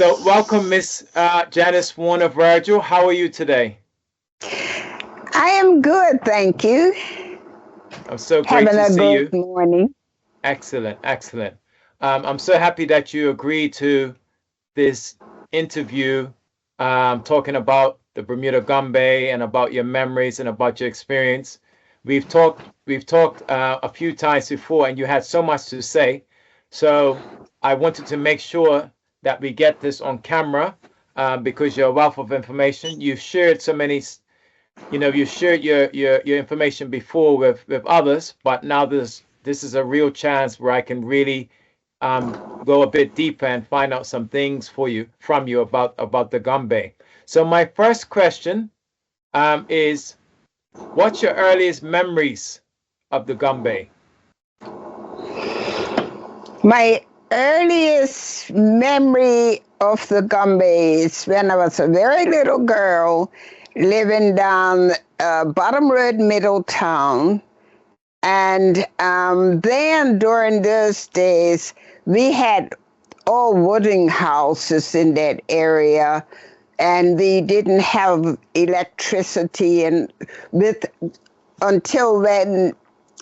So welcome, Miss Janice Warner-Virgil. How are you today? I am good, thank you. I'm so great Having to a see good you. morning. Excellent, excellent. I'm so happy that you agreed to this interview, talking about the Bermuda Gombey and about your memories and about your experience. We've talked a few times before, and you had so much to say. So I wanted to make sure that we get this on camera, because you're a wealth of information. You've shared so many, you shared your information before with others, but now this is a real chance where I can really go a bit deeper and find out some things from you about the Gombey. So my first question is, what's your earliest memories of the Gombey? My earliest memory of the Gombeys when I was a very little girl living down Bottom Road, Middletown. And then during those days, we had all wooden houses in that area, and we didn't have electricity. And with until when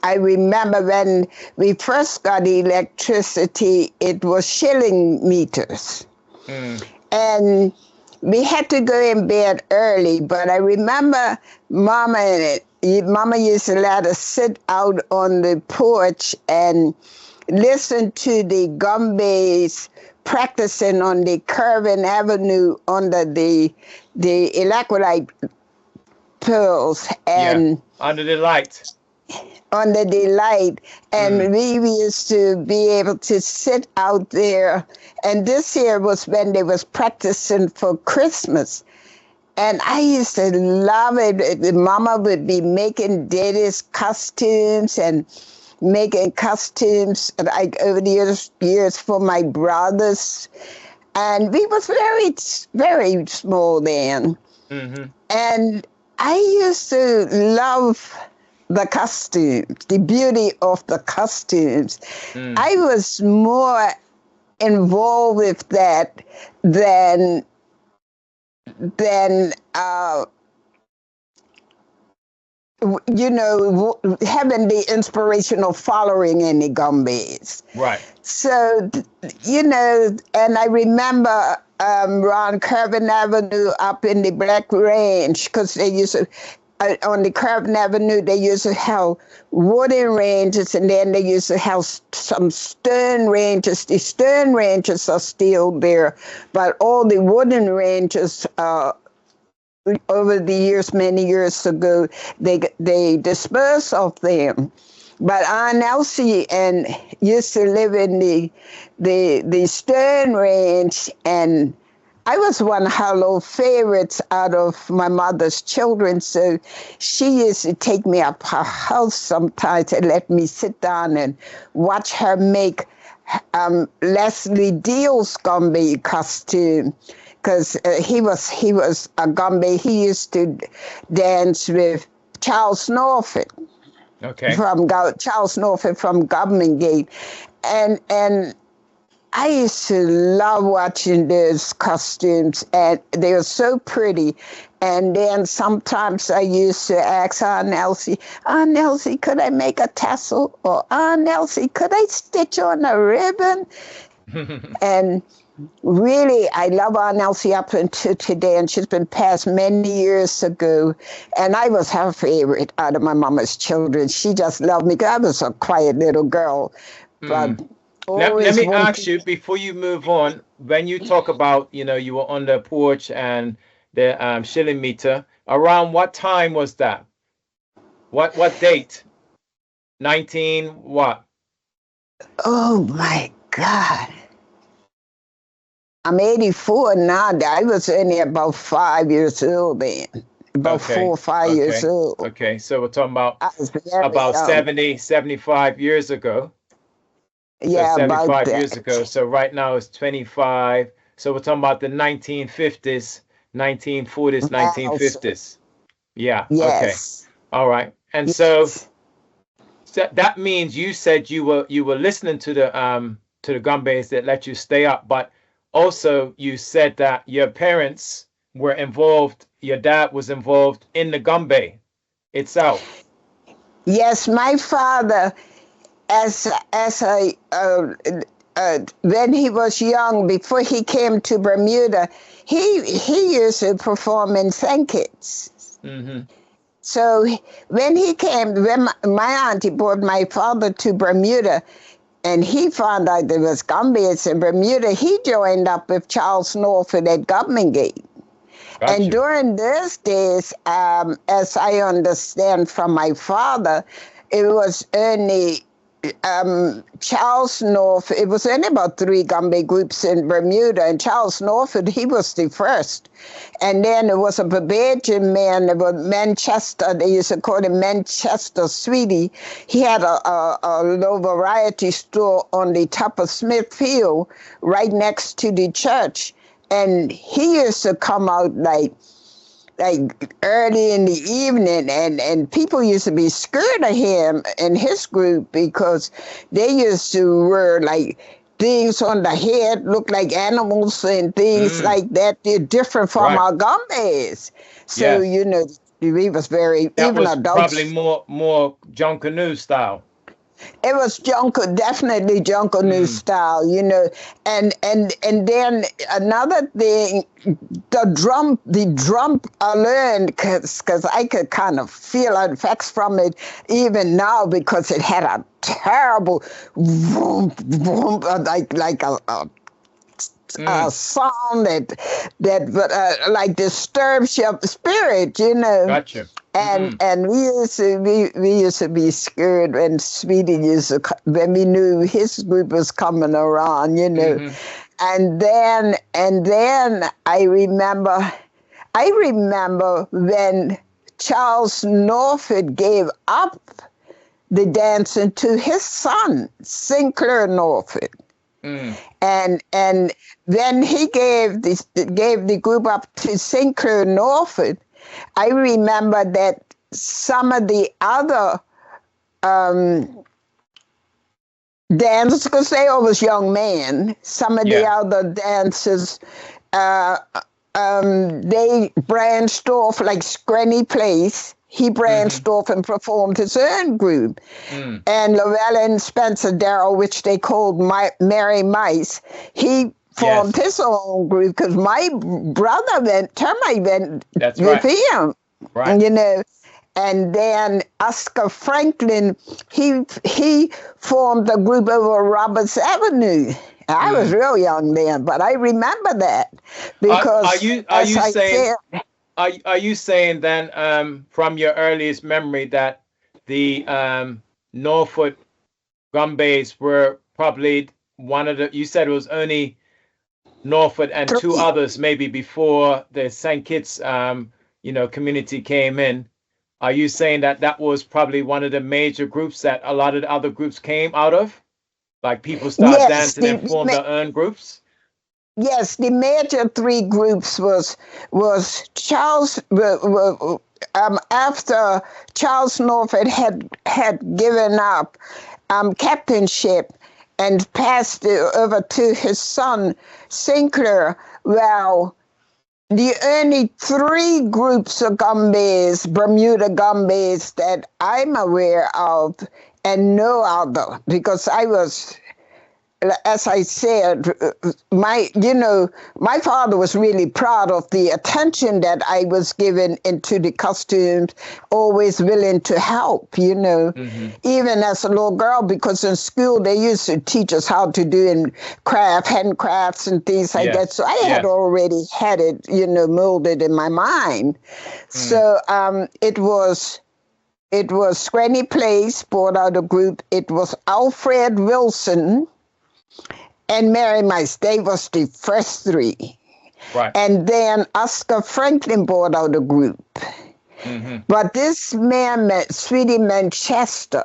I remember when we first got electricity, it was shilling meters. Mm. And we had to go in bed early, but I remember Mama used to let us sit out on the porch and listen to the Gombeys practicing on the curving avenue under the electrolyte pearls Yeah, and under the light. under the light. Mm. And we used to be able to sit out there. And this year was when they was practicing for Christmas. And I used to love it. The Mama would be making daddy's costumes and making costumes like over the years for my brothers. And we was very, very small then. Mm-hmm. And I used to love the costumes, the beauty of the costumes. Mm. I was more involved with that than than having the inspirational following in the Gombeys. Right. So, and I remember around Curvin Avenue up in the Black Range, because they used to, on the Curvin Avenue, they used to have wooden ranges, and then they used to have some stone ranges. The stone ranges are still there, but all the wooden ranges over the years, many years ago, they dispersed of them. But Aunt Elsie and used to live in the Stern Range, and I was one of her little favorites out of my mother's children. So she used to take me up her house sometimes and let me sit down and watch her make Leslie Deal's Gombey costume. Because he was a Gombey. He used to dance with Charles Norfolk. Okay. Charles Norfolk from Government Gate. And I used to love watching those costumes, and they were so pretty. And then sometimes I used to ask Aunt Elsie, could I make a tassel? Or Aunt Elsie, could I stitch on a ribbon? And really, I love Aunt Elsie up until today, and she's been passed many years ago. And I was her favorite out of my mama's children. She just loved me. I was a quiet little girl, but Let always me ask wanted. you before you move on. When you talk about, you were on the porch and the shilling meter, around what time was that? What date? 19 what? Oh my God. I'm 84 now. I was only about 5 years old then. About Okay. 4 or 5 years Okay. old. Okay. So we're talking about I was very about young. 70, 75 years ago. So Yeah, about 75 years ago. that. So right now it's 25. So we're talking about the 1950s, 1940s, Now, so 1950s. Yeah. Okay. yes, All right. And so yes. that means you said you were listening to the Gumbays that let you stay up, but also you said that your parents were involved, your dad was involved in the Gombey itself. Yes, my father, as a when he was young, before he came to Bermuda, he used to perform in Sankits. Mm-hmm. So when he came, when my auntie brought my father to Bermuda, and he found out there was Gombeys in Bermuda, he joined up with Charles Norfolk at Government Gate. And Gotcha. during those days, as I understand from my father, it was only Charles North. It was only about 3 Gombey groups in Bermuda, and Charles Norfolk, he was the first. And then there was a Barbadian man, there was Manchester, they used to call him Manchester Sweetie. He had a little variety store on the top of Smithfield, right next to the church. And he used to come out like early in the evening, and people used to be scared of him and his group because they used to wear like things on the head, look like animals and things like that. They're different from Right. our Gombeys. So, Yes. you know, he was very, That even was probably adults. more John Canoe style. It was Junker, definitely Junker New Mm. style, you know. And then another thing, the drum I learned because I could kind of feel effects from it even now because it had a terrible vroom, vroom, like a sound that like disturbs your spirit, you know. Gotcha. And we used to be scared when Speedy when we knew his group was coming around, you know. Mm-hmm. And then I remember when Charles Norfolk gave up the dancing to his son, Sinclair Norfolk. And when he gave the group up to Sinclair Norfolk, I remember that some of the other dancers, because they always young men, some of the other dancers, they branched off like Screnny Place. He branched off and performed his own group. And Llewellyn Spencer Darrell, which they called Mary Mice, he formed his own group because my brother Termite went That's with right. him, Right. you know. And then Oscar Franklin, he formed a group over Roberts Avenue. I was real young then, but I remember that because, Are you saying then from your earliest memory that the Norfolk Gumbays were probably one of the, you said it was only Norfolk and 2 others maybe before the St. Kitts community came in. Are you saying that that was probably one of the major groups that a lot of the other groups came out of? Like people start yes, dancing and form their own groups? yes, the major 3 groups was Charles. After Charles Norfolk had given up captainship and passed it over to his son Sinclair. Well, the only 3 groups of Gombeys, Bermuda Gombeys, that I'm aware of, and no other, because I was, as I said, my father was really proud of the attention that I was given into the costumes, always willing to help, even as a little girl, because in school they used to teach us how to do handcrafts and things like that. So I had already had it, molded in my mind. So it was Scranny Place brought out a group. It was Alfred Wilson and Mary Mice. They was the first 3. Right. And then Oscar Franklin brought out a group. But this man, Sweetie Manchester,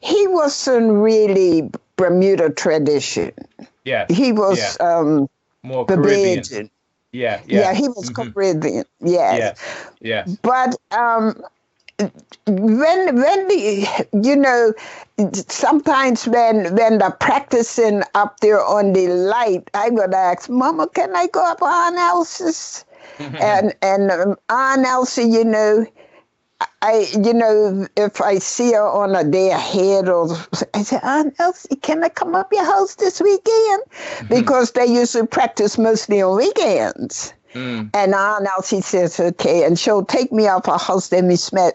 he wasn't really Bermuda tradition. Yeah. He was more Caribbean. Barbadian. Yeah, Yeah, he was Caribbean. Yes. Yes. But you know, sometimes when they're practicing up there on the light, I would ask, Mama, can I go up on Elsie's? And Aunt Elsie, you know, if I see her on a day ahead, or I say, Aunt Elsie, can I come up your house this weekend? Because they usually practice mostly on weekends. And Aunt Elsie says, okay, and she'll take me off her house, then we spend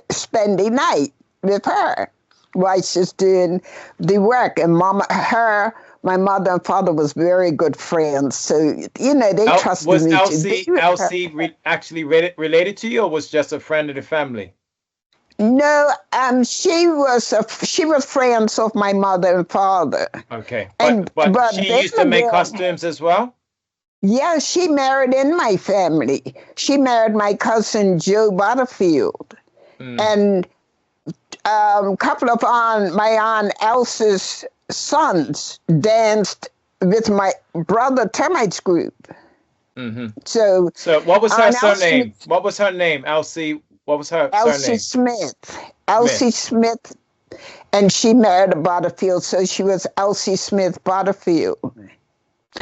the night with her while she's doing the work. And my mother and father was very good friends. So, you know, they trusted was me. Elsie actually related to you, or was just a friend of the family? No, she was friends of my mother and father. Okay, but she used to make costumes as well? Yeah, she married in my family. She married my cousin Joe Butterfield. And a couple of my Aunt Elsie's sons danced with my brother Termite's group. So what was her surname? What was her name? Elsie. What was her Elsie surname? Elsie Smith. And she married a Butterfield, so she was Elsie Smith Butterfield.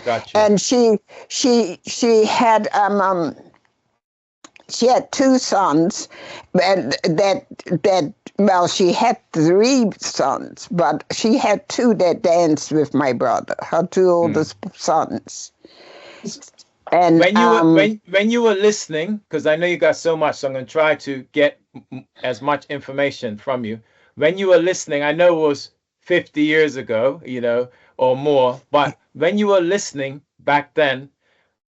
Gotcha. And she had two sons, and she had three sons, but she had two that danced with my brother, her two oldest sons. And when you were listening, because I know you got so much, so I'm going to try to get as much information from you. When you were listening, I know it was 50 years ago, you know, or more, but when you were listening back then,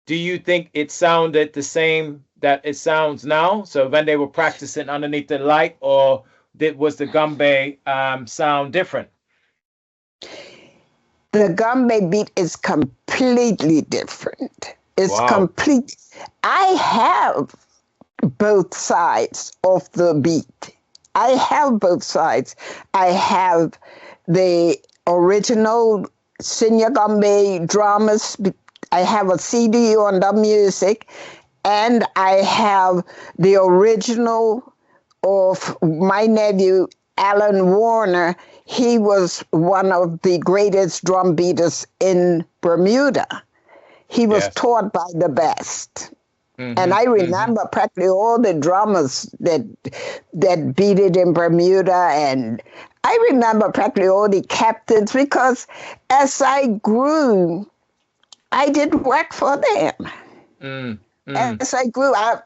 do you think it sounded the same that it sounds now? So when they were practicing underneath the light, or was the Gombey sound different? The Gombey beat is completely different. It's complete. I have both sides of the beat. I have both sides. I have the original Senior Gombey dramas. I have a CD on the music, and I have the original of my nephew, Alan Warner. He was one of the greatest drum beaters in Bermuda. He was taught by the best. And I remember practically all the drummers that beat it in Bermuda, and I remember practically all the captains, because as I grew, I did work for them. As I grew up,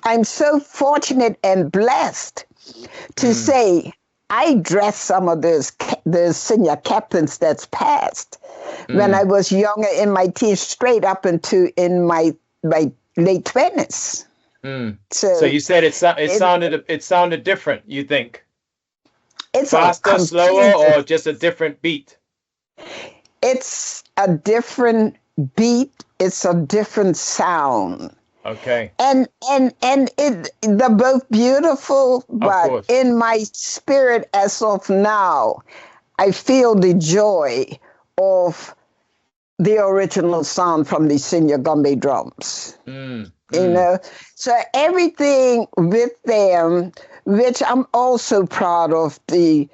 I'm so fortunate and blessed to say I dressed some of the senior captains that's passed when I was younger, in my teens, straight up into in my late 20s. So you said it sounded different, you think? It's faster, slower, or just a different beat? It's a different beat. It's a different sound. Okay. And they're both beautiful, but in my spirit as of now, I feel the joy of the original sound from the Senior Gombey drums. You know, so everything with them, which I'm also proud of the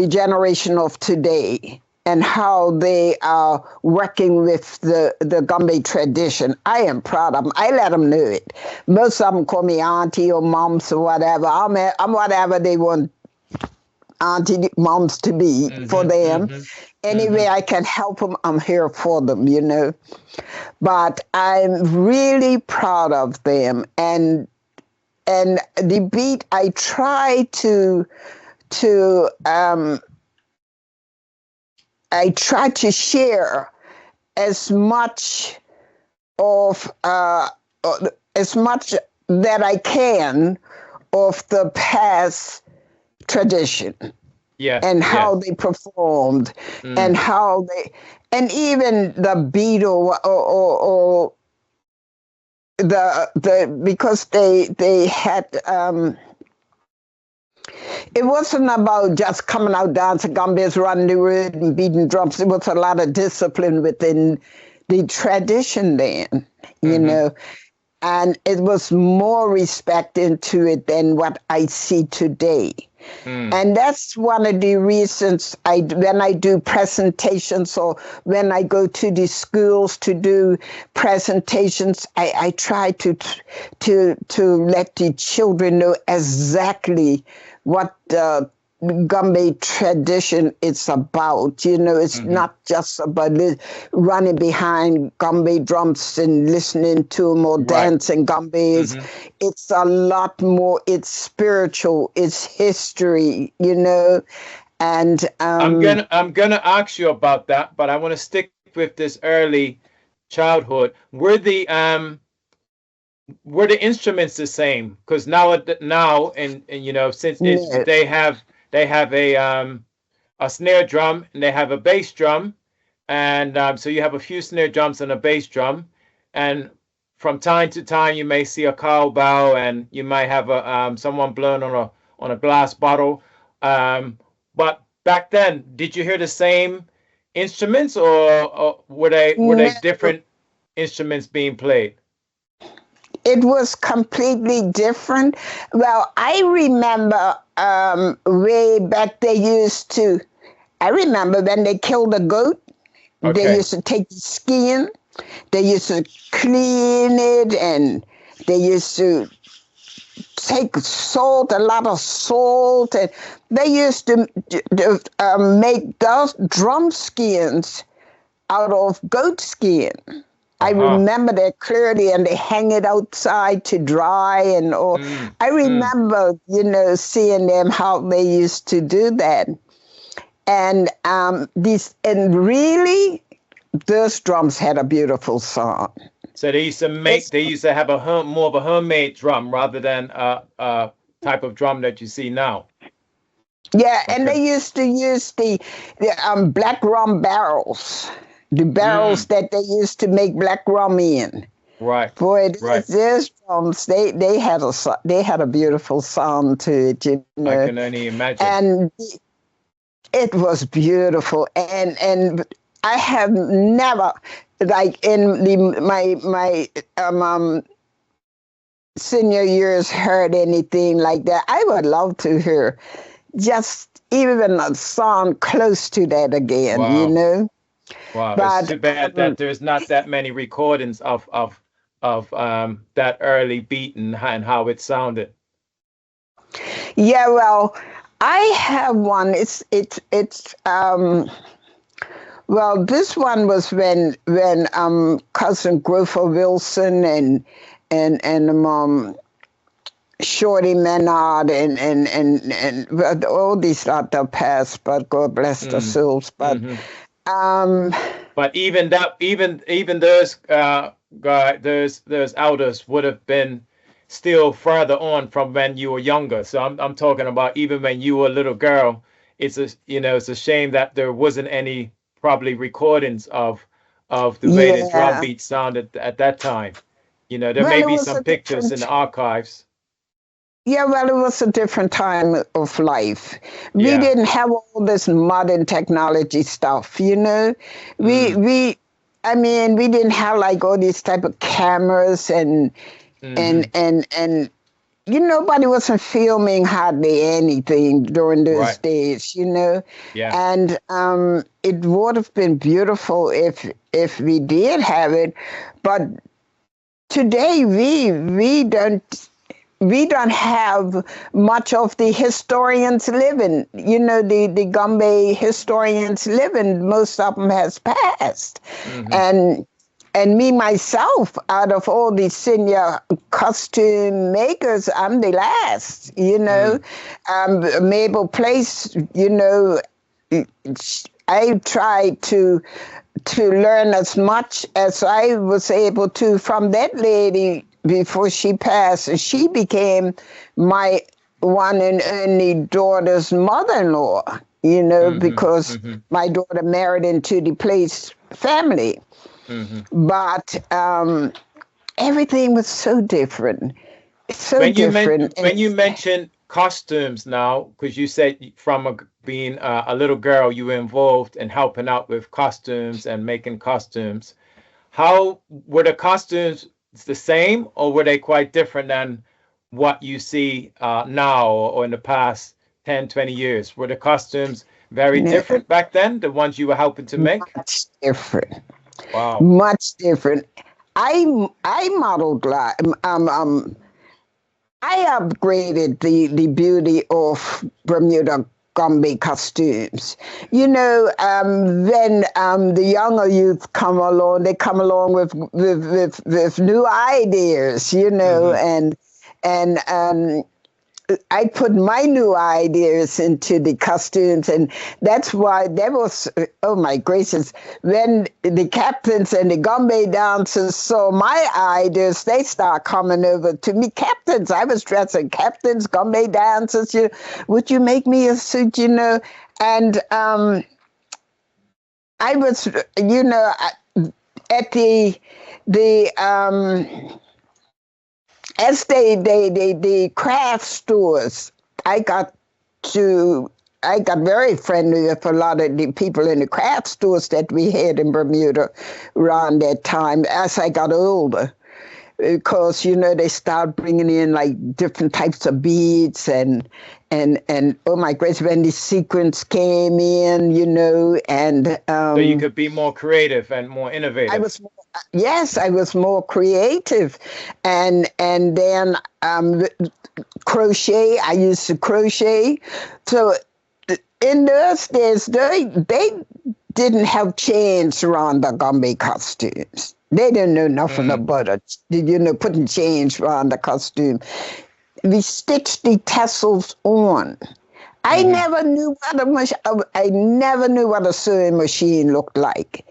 generation of today and how they are working with the Gombey tradition. I am proud of them. I let them know it. Most of them call me auntie or moms or whatever. I'm whatever they want auntie, moms to be for them. Any way I can help them, I'm here for them, you know. But I'm really proud of them. And the beat, I try to share as much that I can of the past tradition. And how they performed, and how and even the beat or the because they had it wasn't about just coming out dancing Gombeys, running the road and beating drums. There was a lot of discipline within the tradition then, you know. and it was more respect into it than what I see today. And that's one of the reasons when I do presentations or when I go to the schools to do presentations, I try to let the children know exactly what the Gombey tradition is about. It's not just about running behind Gombey drums and listening to them or dancing Gombeys. It's a lot more. It's spiritual. It's history. And I'm gonna ask you about that, but I want to stick with this early childhood. Were the instruments the same? Because now and since they have a snare drum and they have a bass drum, and so you have a few snare drums and a bass drum, and from time to time you may see a cowbell, and you might have someone blowing on a glass bottle. But back then, did you hear the same instruments, or were they different instruments being played? It was completely different. Well, I remember way back I remember when they killed a goat, they used to take the skin, they used to clean it, and they used to take a lot of salt, and they used to make those drum skins out of goat skin. I remember that clearly, and they hang it outside to dry, I remember, seeing them how they used to do that, and really, those drums had a beautiful sound. So they used to have more of a homemade drum rather than a type of drum that you see now. Yeah, and they used to use the black rum barrels. The barrels that they used to make black rum in. Right. Boy, these drums, they had a beautiful sound to it, I can only imagine. And it was beautiful. And I have never, like in my senior years, heard anything like that. I would love to hear just even a song close to that again, Wow, but, it's too bad that there's not that many recordings of that early beat and how it sounded. Yeah, well, I have one. Well, this one was when cousin Grover Wilson and Shorty Menard and all these lot of past, but God bless their souls. But but even those those elders would have been still further on from when you were younger. So I'm talking about even when you were a little girl. It's a shame that there wasn't any probably recordings of the way the drum beat sounded at that time. There may be some pictures in the archives. Yeah, well, it was a different time of life. We didn't have all this modern technology stuff, We didn't have like all these type of cameras and nobody wasn't filming hardly anything during those days, Yeah. And it would have been beautiful if we did have it, but today we don't have much of the historians living. The Gombey historians living, most of them has passed. And me, myself, out of all the senior costume makers, I'm the last, Mabel Place, I tried to learn as much as I was able to from that lady before she passed. She became my one and only daughter's mother-in-law, because my daughter married into the Place family. But everything was so different. When you mention costumes now, because you said from being a little girl, you were involved in helping out with costumes and making costumes. How were the costumes the same, or were they quite different than what you see now or in the past 10, 20 years? Were the costumes very No, different back then, the ones you were helping to make? much different. Wow. Much different. I modeled like I upgraded the beauty of Bermuda Gombey costumes. You know, when the younger youth come along, they come along with new ideas. You know, and I put my new ideas into the costumes, and that's why there was, oh my gracious, when the captains and the Gombey dancers saw my ideas, they start coming over to me. Captains, I was dressing captains, Gombey dancers, would you make me a suit, you know? And I was, you know, at as the craft stores, I got very friendly with a lot of the people in the craft stores that we had in Bermuda around that time as I got older. Because, you know, they start bringing in like different types of beads and oh my gracious, when the sequins came in, you know, and so you could be more creative and more innovative. I was more creative, and then crochet. I used to crochet. So in those days, they didn't have chains around the Gombey costumes. They didn't know nothing about it, you know, putting chains around the costume. We stitched the tassels on. I never knew what a sewing machine looked like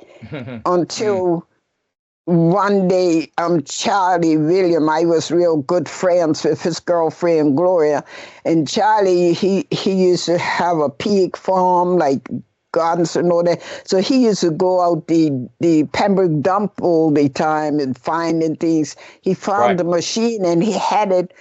until one day, Charlie William, I was real good friends with his girlfriend Gloria, and Charlie, he used to have a pig farm, like gardens and all that. So he used to go out the Pembroke dump all the time and finding things. He found the machine and he had it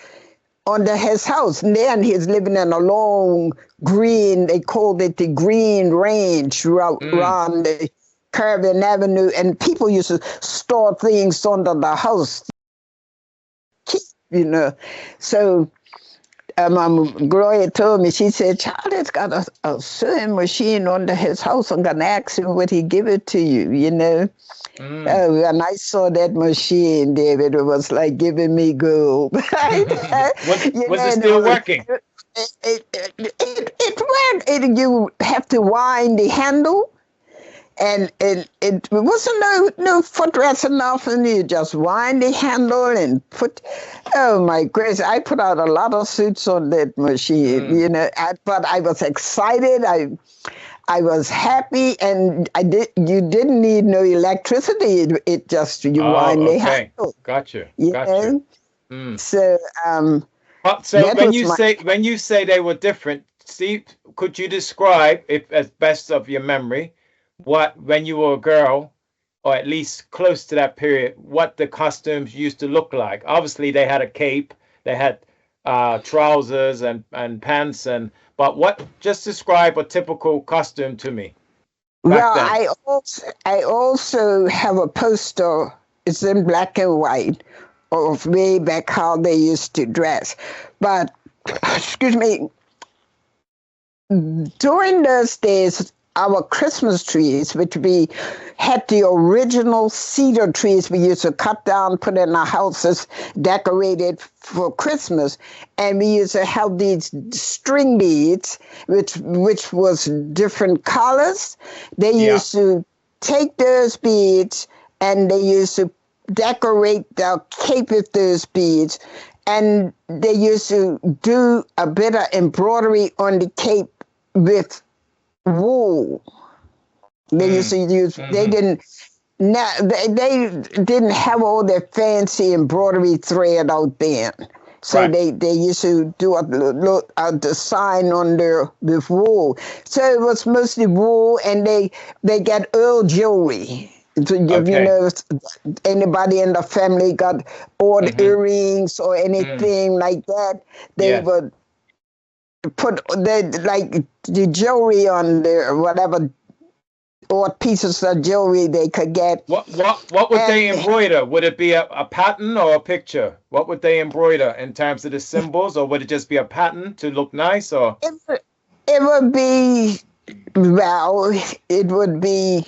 under his house. And then he's living in a long green, they called it the Green Range around the Caribbean Avenue. And people used to store things under the house, you know. So Gloria told me, she said, Charlie's got a sewing machine under his house. I'm going to ask him would he give it to you, you know. When I saw that machine, David, it was like giving me gold. Was it still working? It worked. You have to wind the handle. And it wasn't no footrest enough, and you just wind the handle and put. Oh my gracious! I put out a lot of suits on that machine, you know. But I was excited. I was happy, and you didn't need no electricity. It just wind the handle. Gotcha. Know? So so when you say they were different, Steve, could you describe, if as best of your memory, when you were a girl, or at least close to that period, what the costumes used to look like? Obviously, they had a cape, they had trousers and pants, but just describe a typical costume to me. Well, I also have a poster. It's in black and white of way back how they used to dress. But excuse me, during those days, our Christmas trees, which we had the original cedar trees we used to cut down, put in our houses, decorated for Christmas. And we used to have these string beads, which was different colors. They used to take those beads and they used to decorate the cape with those beads. And they used to do a bit of embroidery on the cape with wool. They used to use. They didn't. Now they didn't have all their fancy embroidery thread out then. So they used to do a design on there with wool. So it was mostly wool, and they get Earl jewelry. So, you know, anybody in the family got odd earrings or anything like that, they would put the jewelry on there, whatever or pieces of jewelry they could get. What would they embroider? Would it be a pattern or a picture? What would they embroider in terms of the symbols, or would it just be a pattern to look nice? Or it would be, well, it would be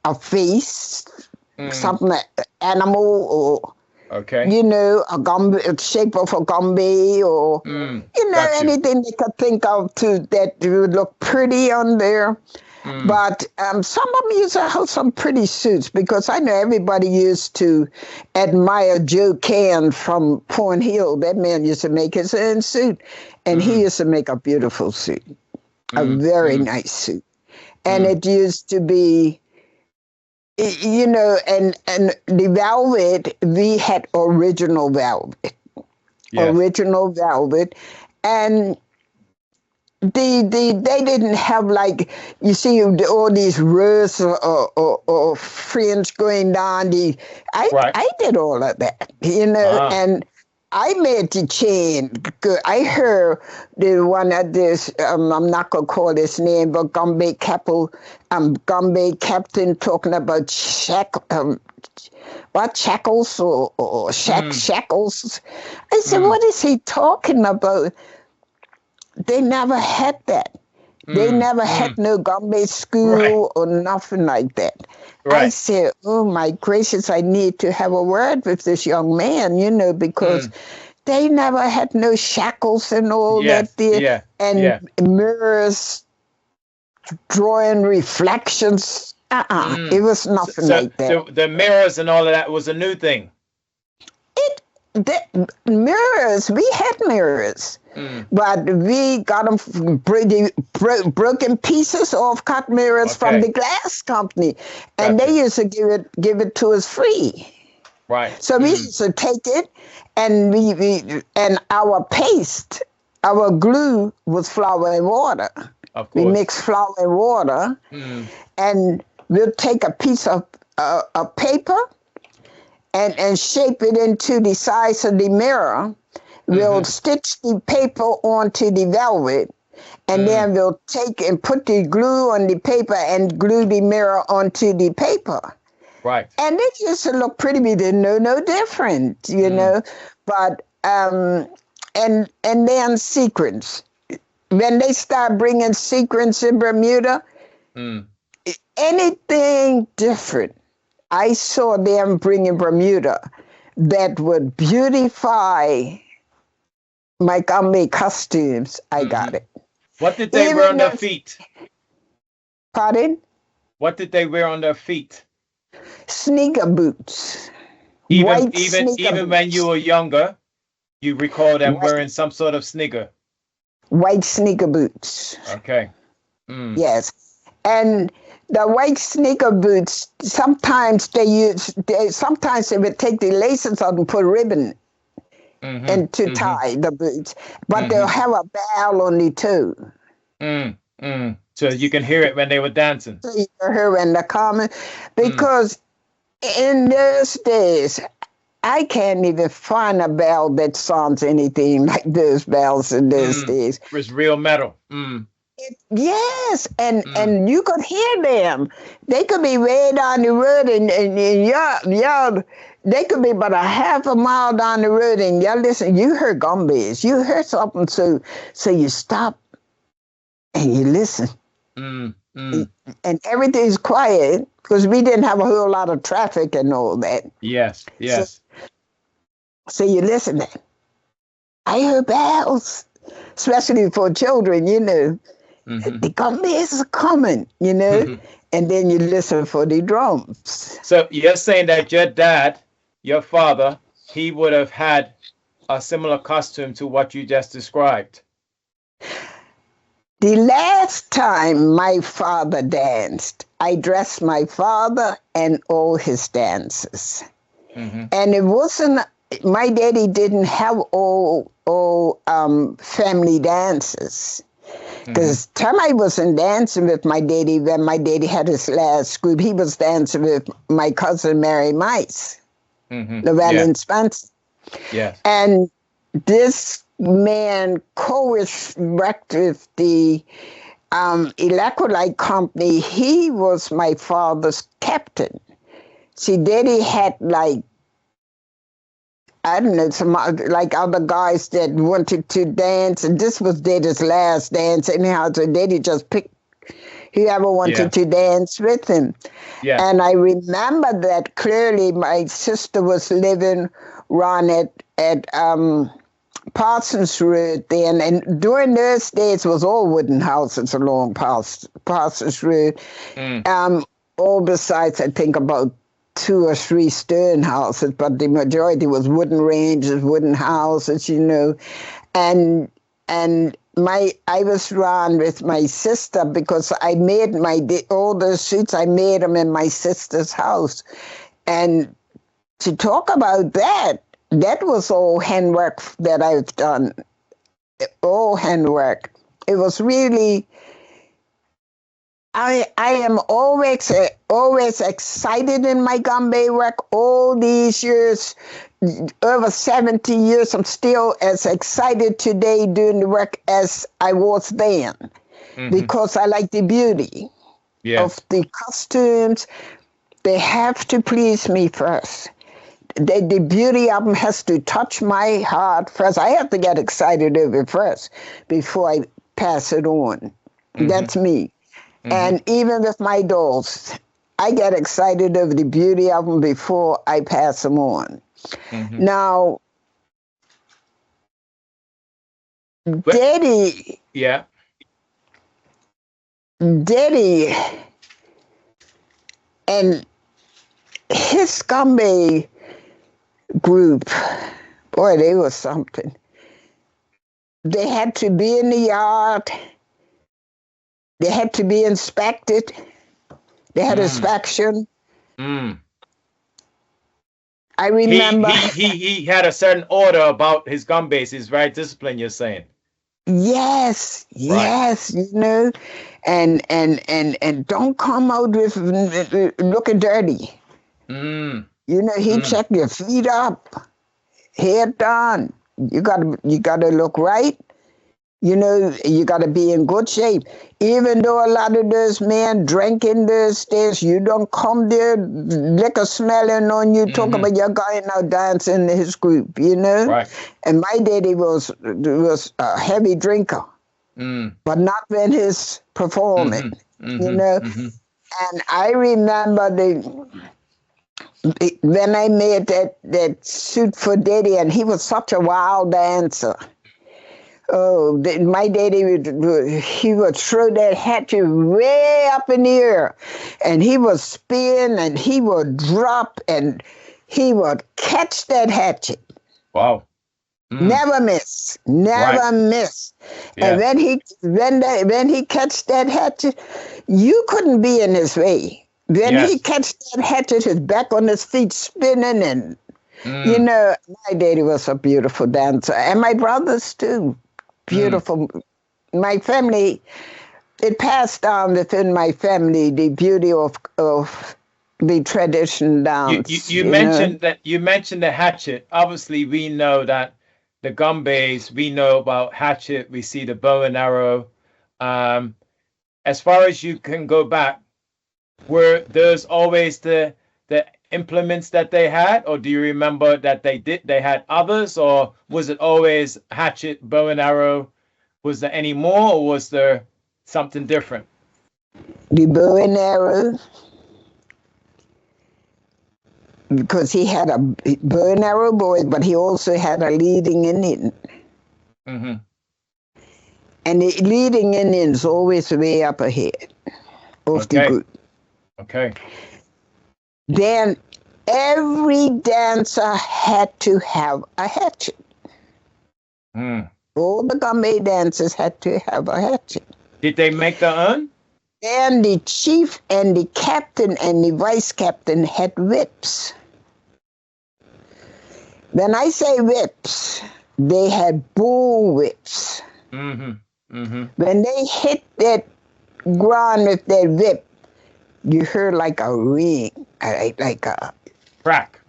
a face, something like animal, or okay, you know, a Gombey, a shape of a Gombey, or you know, anything they could think of that would look pretty on there. But some of them used to have some pretty suits, because I know everybody used to admire Joe Can from Point Hill. That man used to make his own suit, and he used to make a beautiful suit, a very nice suit. And it used to be, you know, and the velvet, we had original velvet, and they didn't have, like, you see all these rose or fringe going down. I did all of that, you know, and I made the chain good. I heard the one of this, I'm not gonna call his name, but Gombey captain talking about shackles or shackles. I said, what is he talking about? They never had that. They never had no Gombey school or nothing like that. I said, oh my gracious, I need to have a word with this young man, you know, because they never had no shackles and all that there. Mirrors, drawing reflections. It was nothing like that. The mirrors and all of that was a new thing. Mirrors, we had mirrors. But we got them broken pieces of cut mirrors from the glass company, and they used to give it to us free. Right. So we used to take it, and and our paste, our glue was flour and water. Of course. We mix flour and water, and we'll take a piece of paper and shape it into the size of the mirror. We'll stitch the paper onto the velvet, and then we'll take and put the glue on the paper and glue the mirror onto the paper. Right. And it used to look pretty. We didn't know no different, you know. But and then sequins. When they start bringing sequins in Bermuda, anything different, I saw them bringing Bermuda that would beautify my Gombey costumes. I got it. What did they wear on their feet? Pardon? What did they wear on their feet? Sneaker boots. Even when you were younger, you recall them wearing some sort of sneaker. White sneaker boots. Okay. Yes. And the white sneaker boots, sometimes they would take the laces out and put ribbon and to tie the boots, but they'll have a bell on the toe. So you can hear it when they were dancing. So you can hear when they're coming, because in those days, I can't even find a bell that sounds anything like those bells in those days. It was real metal. Yes, and you could hear them. They could be way down the road, and y'all, they could be about a half a mile down the road, and y'all listen. You heard Gombeys, you heard something, so you stop and you listen, and everything's quiet because we didn't have a whole lot of traffic and all that. Yes. So you listen. I heard bells, especially for children, you know. The Gombeys are coming, you know, and then you listen for the drums. So you're saying that your dad, your father, he would have had a similar costume to what you just described? The last time my father danced, I dressed my father and all his dancers. And it wasn't, my daddy didn't have all family dances. Because time I wasn't dancing with my daddy, when my daddy had his last group, he was dancing with my cousin Mary Mice, Llewellyn Spencer. Yes. And this man co-worked with the electrolyte company, he was my father's captain. See, Daddy had like, I don't know, some like other guys that wanted to dance, and this was Daddy's last dance anyhow, so Daddy just picked whoever wanted to dance with him. Yeah. And I remember that clearly. My sister was living around at Parsons Road then, and during those days it was all wooden houses along Parsons Road. All besides, I think, about 2 or 3 stone houses, but the majority was wooden ranges, wooden houses, you know. And I was around with my sister because I made all those suits, I made them in my sister's house. And to talk about that was all handwork that I've done, all handwork. It was really, I am always excited in my Gombey work. All these years, over 70 years, I'm still as excited today doing the work as I was then, because I like the beauty of the costumes. They have to please me first. The beauty of them has to touch my heart first. I have to get excited over it first before I pass it on. That's me. And even with my dolls, I get excited over the beauty of them before I pass them on. Now, Daddy and his Gombey group, boy, they were something. They had to be in the yard. They had to be inspected. They had inspection. I remember he had a certain order about his Gombeys, right? Discipline, you're saying. Yes, you know, and don't come out with looking dirty. You know, he check your feet up, head down. You gotta look right. You know, you gotta be in good shape. Even though a lot of those men drink in those days, you don't come there liquor smelling on you, talk about you're going out dancing in his group, you know? Right. And my daddy was a heavy drinker, but not when he's performing, you know? And I remember when I made that suit for Daddy, and he was such a wild dancer. Oh, my daddy he would throw that hatchet way up in the air, and he would spin, and he would drop, and he would catch that hatchet. Wow! Never miss, never miss. Yeah. And when he catch that hatchet, you couldn't be in his way. When he catch that hatchet, his back on his feet spinning, and you know, my daddy was a beautiful dancer, and my brothers too. Beautiful. My family, it passed down within my family the beauty of the tradition dance. You mentioned that. You mentioned the hatchet. Obviously, we know that the Gombeys. We know about hatchet. We see the bow and arrow. As far as you can go back, were those always the implements that they had, or do you remember that they had others, or was it always hatchet, bow and arrow? Was there any more, or was there something different? The bow and arrow, because he had a bow and arrow boy, but he also had a leading Indian. And the leading Indian's always way up ahead of the group. Okay. Then every dancer had to have a hatchet. All the Gombey dancers had to have a hatchet. Did they make their own? And the chief and the captain and the vice captain had whips. When I say whips, they had bull whips. When they hit that ground with their whip, you heard like a ring, like a crack.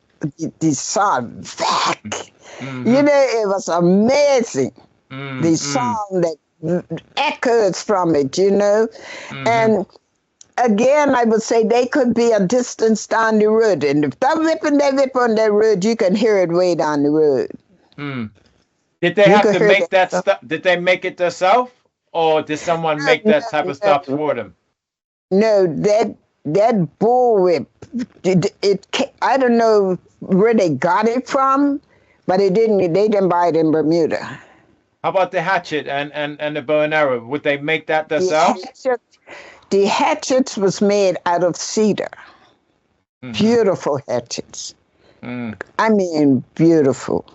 The sound, back. You know, it was amazing. The song echoes from it, you know. And again, I would say they could be a distance down the road, and if they whip on that road, you can hear it way down the road. Did they You have could to hear make that stuff. stuff? Did they make it themselves, or did someone make No, that type of no, stuff for them? no, that bullwhip, I don't know where they got it from, but they didn't buy it in Bermuda. How about the hatchet and the bow and arrow? Would they make that The themselves? the hatchets was made out of cedar. Beautiful hatchets. I mean, beautiful.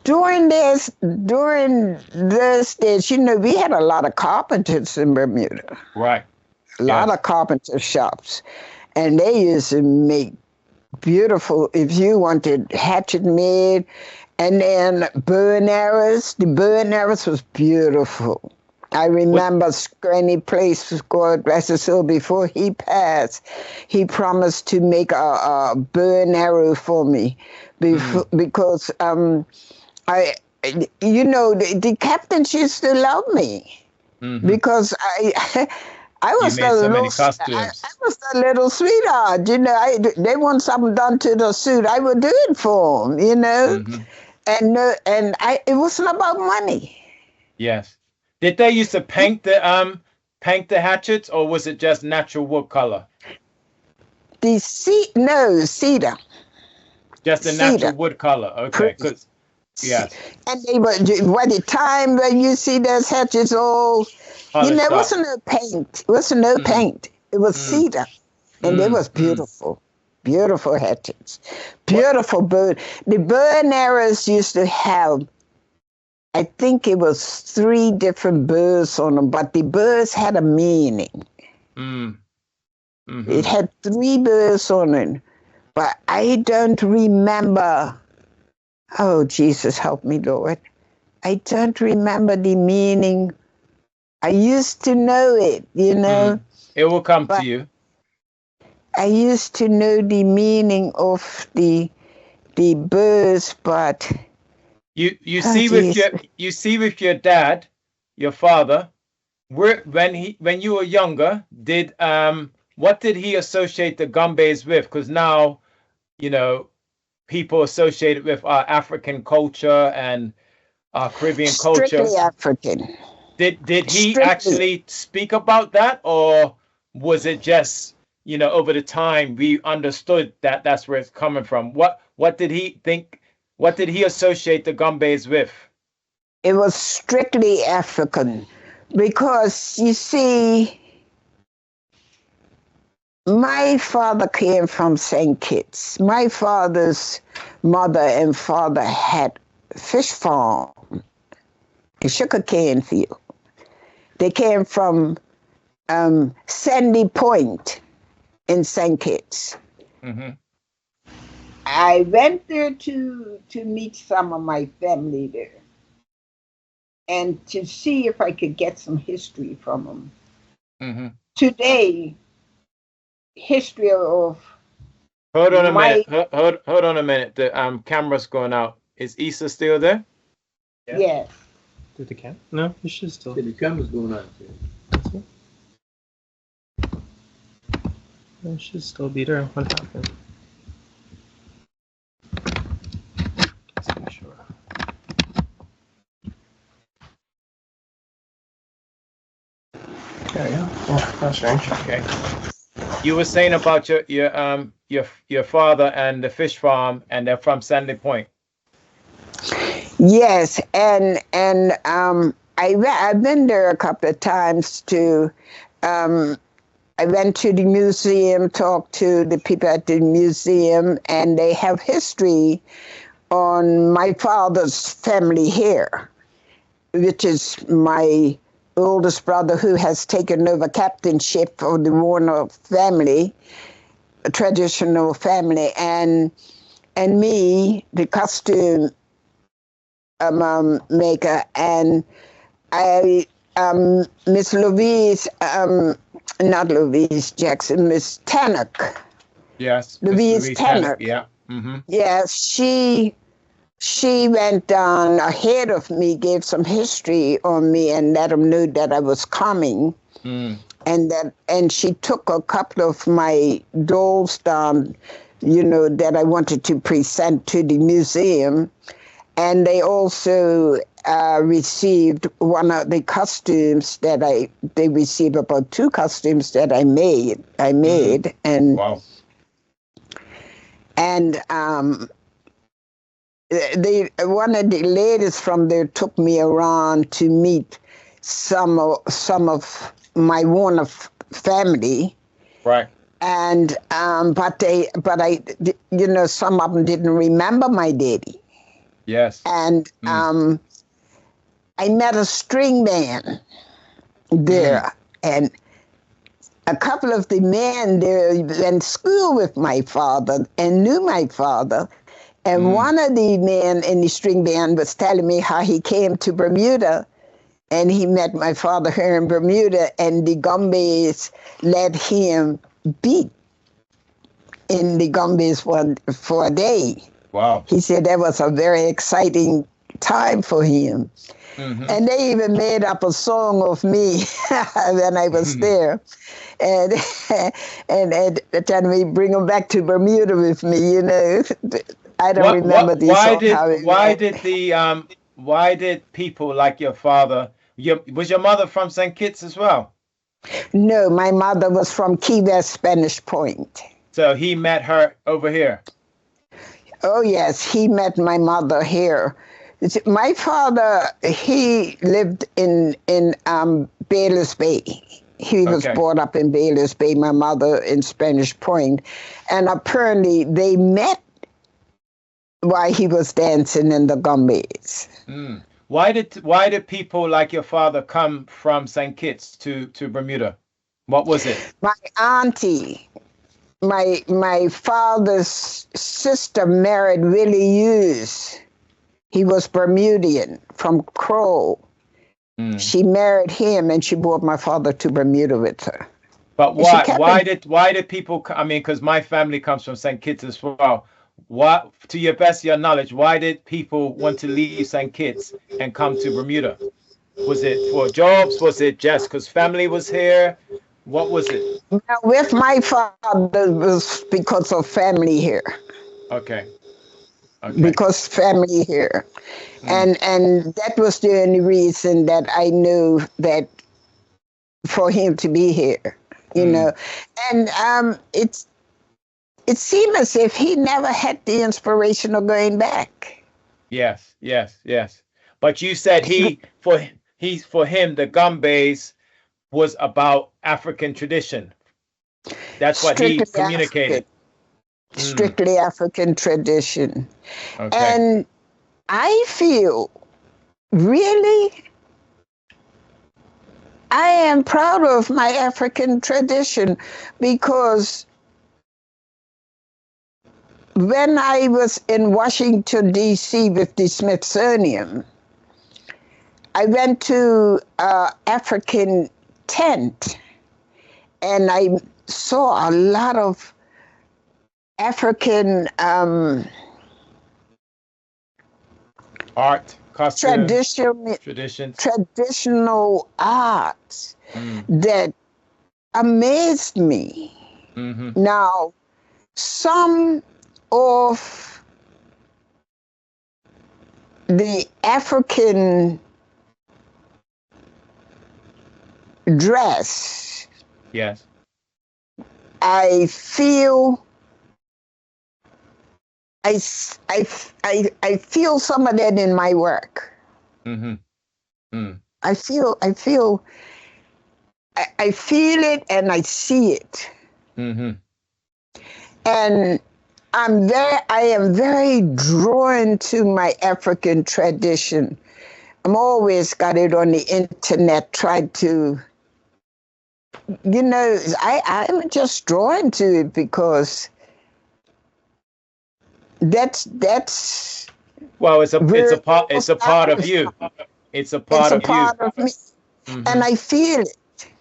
During those days, you know, we had a lot of carpenters in Bermuda. Right. A lot of carpenter shops. And they used to make beautiful, if you wanted hatchet made, and then bow and arrows. The bow and arrows was beautiful. I remember Granny Place, God bless his soul, before he passed, he promised to make a bow and arrow for me because you know, the captains used to love me because I was you made so many costumes. I was a little sweetheart, you know. They want something done to the suit, I would do it for them, you know. And it wasn't about money. Yes. Did they used to paint the hatchets, or was it just natural wood color? Cedar. Just a natural wood color. Okay. Because yes. And they were by the time when you see those hatchets all, you know, it wasn't no paint. It wasn't no paint. It was cedar, and it was beautiful. Beautiful hatchets, beautiful bird. The bow and arrows used to have, I think it was 3 different birds on them, but the birds had a meaning. It had 3 birds on it, but I don't remember. Oh, Jesus, help me, Lord. I don't remember the meaning. I used to know it, you know. It will come to you. I used to know the meaning of the birds, but you see with your dad, your father, when you were younger, what did he associate the Gombeys with? Because now, you know, people associate it with our African culture and our Caribbean culture. Strictly African. Did he actually speak about that, or was it just, you know, over the time we understood that that's where it's coming from? What did he think? What did he associate the Gombeys with? It was strictly African, because you see, my father came from St. Kitts. My father's mother and father had fish farm, a sugarcane field. They came from Sandy Point in St. Kitts. I went there to meet some of my family there and to see if I could get some history from them. Today, history of Hold on a minute. Hold on a minute. The camera's going out. Is Issa still there? Yes. Did the cam? No, you should still. The camera's going out. It should still be there. What happened? Let's make sure. There we go. Oh, that's strange. Okay. You were saying about your father and the fish farm, and they're from Sandy Point. Yes, and I've been there a couple of times to. I went to the museum, talked to the people at the museum, and they have history on my father's family here, which is my oldest brother who has taken over captainship of the Warner family, a traditional family, and me, the costume maker, and I, Miss Louise, not Louise Jackson, Miss Tannock. Yes. Louise Tannock. Yeah. Yes, she she went down ahead of me, gave some history on me, and let them know that I was coming. And she took a couple of my dolls down, that I wanted to present to the museum. And they also received one of the costumes that they received about 2 costumes that I made. And wow. And one of the ladies from there took me around to meet some of my Warner family. Right. And but I some of them didn't remember my daddy. Yes. And I met a string band there, and a couple of the men there went to school with my father and knew my father. And one of the men in the string band was telling me how he came to Bermuda and he met my father here in Bermuda, and the Gombeys let him beat in the Gombeys for a day. Wow. He said that was a very exciting time for him. And they even made up a song of me when I was there. And telling me, bring them back to Bermuda with me, I don't remember the song. Why did people like your father, was your mother from St. Kitts as well? No, my mother was from Key West, Spanish Point. So he met her over here? Oh, yes, he met my mother here. My father, he lived in Baylor's Bay. He was brought up in Baylor's Bay, my mother in Spanish Point. And apparently they met while he was dancing in the Gombeys. Why did people like your father come from St. Kitts to Bermuda? What was it? My auntie, my father's sister married Willie Hughes. He was Bermudian from Crow. She married him, and she brought my father to Bermuda with her. But why did people? I mean, because my family comes from St. Kitts as well. What, to your best of your knowledge, why did people want to leave St. Kitts and come to Bermuda? Was it for jobs? Was it just because family was here? What was it? With my father, it was because of family here. Okay. Because family here. And that was the only reason that I knew that for him to be here, And it seemed as if he never had the inspiration of going back. Yes. But you said for him, the Gombeys was about African tradition. That's what he communicated. Strictly African tradition. Okay. And I feel really, I am proud of my African tradition, because when I was in Washington, D.C. with the Smithsonian, I went to an African tent, and I saw a lot of African art, costume, traditional arts that amazed me. Now, some of the African dress, yes, I feel I feel some of that in my work. I feel it and I see it. And I am very drawn to my African tradition. I'm always got it on the internet, tried to, I'm just drawn to it because that's well, it's a part of you. It's a part of me. And I feel it.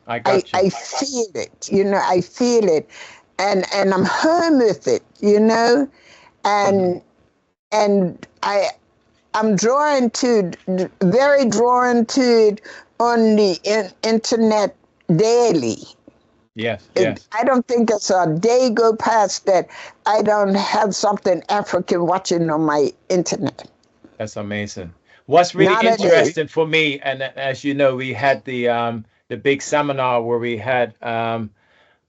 I got you. I feel it. I feel it, and I'm home with it. And I'm very drawn to it on the internet daily. Yes, I don't think it's a day go past that I don't have something African watching on my internet. That's amazing. What's really Not a day. interesting for me, and as you know, we had the big seminar where we had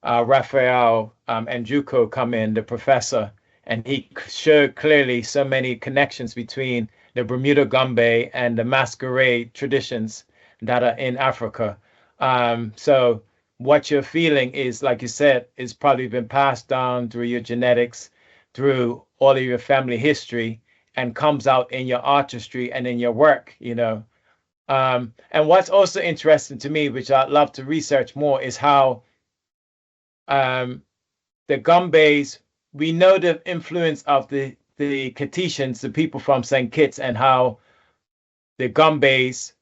Raphael Njuko come in, the professor, and he showed clearly so many connections between the Bermuda Gombey and the masquerade traditions that are in Africa. So what you're feeling is, like you said, is probably been passed down through your genetics, through all of your family history, and comes out in your artistry and in your work, you know. And what's also interesting to me, which I'd love to research more, is how the Gombeys, we know the influence of the Catetians, the people from St. Kitts, and how the Gombeys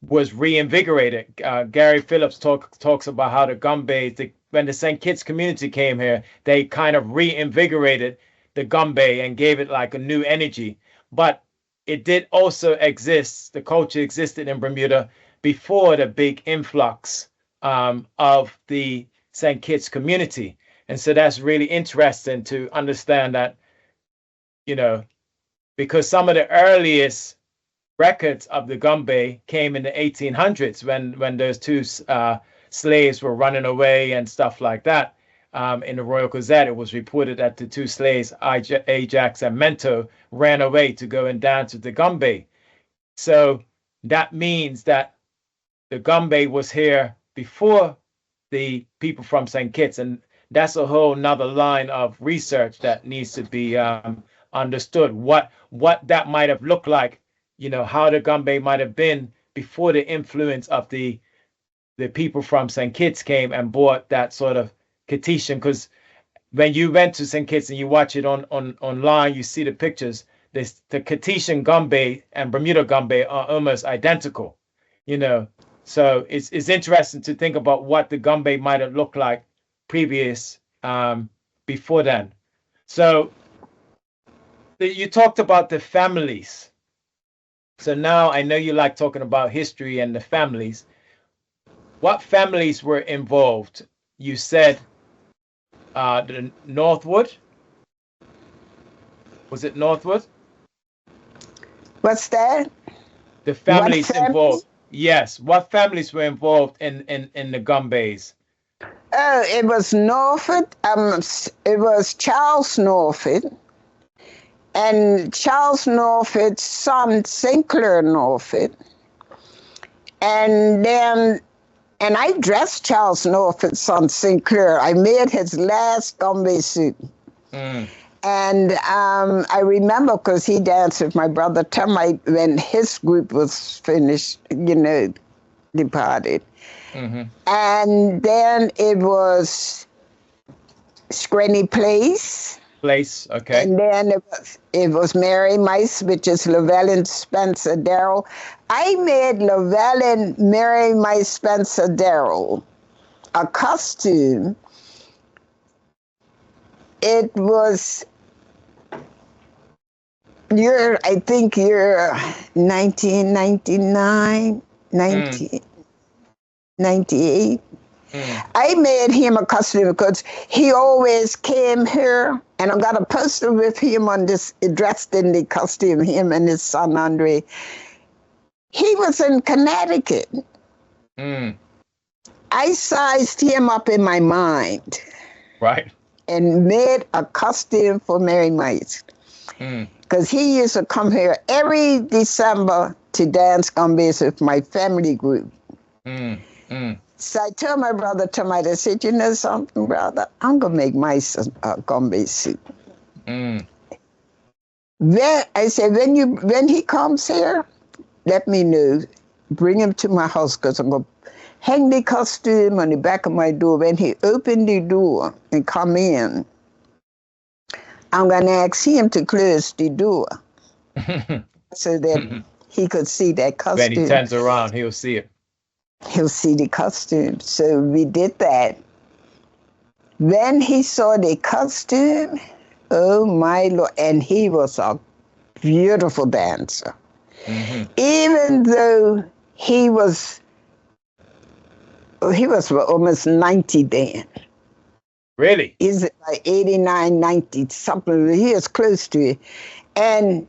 was reinvigorated. Gary Phillips talks about how the Gombeys, when the St. Kitts community came here, they kind of reinvigorated the Gombey and gave it like a new energy. But it did also exist, the culture existed in Bermuda before the big influx of the St. Kitts community. And so that's really interesting to understand that, you know, because some of the earliest records of the Gombey came in the 1800s when those two slaves were running away and stuff like that. In the Royal Gazette, it was reported that the two slaves, Ajax and Mento, ran away to go and dance with the Gombey. So that means that the Gombey was here before the people from St. Kitts, and that's a whole nother line of research that needs to be understood. What that might have looked like, you know, how the Gombey might have been before the influence of the people from St. Kitts came and brought that sort of Catetian. Because when you went to St. Kitts and you watch it online, you see the pictures. The Catetian Gombey and Bermuda Gombey are almost identical, you know. So it's interesting to think about what the Gombey might have looked like previous before then. So you talked about the families. So now I know you like talking about history and the families. What families were involved? You said the Northwood. Was it Northwood? What's that? The families involved. Yes. What families were involved in the Gombeys? Oh, it was Norfolk. It was Charles Norfolk, and Charles Norfolk's son, Sinclair Norfolk. And I dressed Charles Norfolk's son, Sinclair. I made his last Gombey suit. Mm. And I remember because he danced with my brother Termite when his group was finished, you know, departed. Mm-hmm. And then it was Screnny Place. Okay. And then it was Mary Mice, which is Llewellyn Spencer Darrell. I made Llewellyn Mary Mice Spencer Darrell a costume. It was I think you're 1999, 1998. I made him a costume because he always came here, and I got a poster with him on this, dressed in the costume, him and his son Andre. He was in Connecticut. I sized him up in my mind. Right. And made a costume for Mary Mice. Because he used to come here every December to dance Gombeys with my family group. So I told my brother Termite, I said, you know something, brother? I'm going to make Mice a Gombey suit. Then I said, when he comes here, let me know. Bring him to my house because I'm going to hang the costume on the back of my door. When he opened the door and come in, I'm going to ask him to close the door so that he could see that costume. When he turns around, he'll see it. He'll see the costume. So we did that. When he saw the costume, oh my Lord, and he was a beautiful dancer. Mm-hmm. Even though he was almost 90 then. Really? Is it like 89, 90, something? He was close to it. And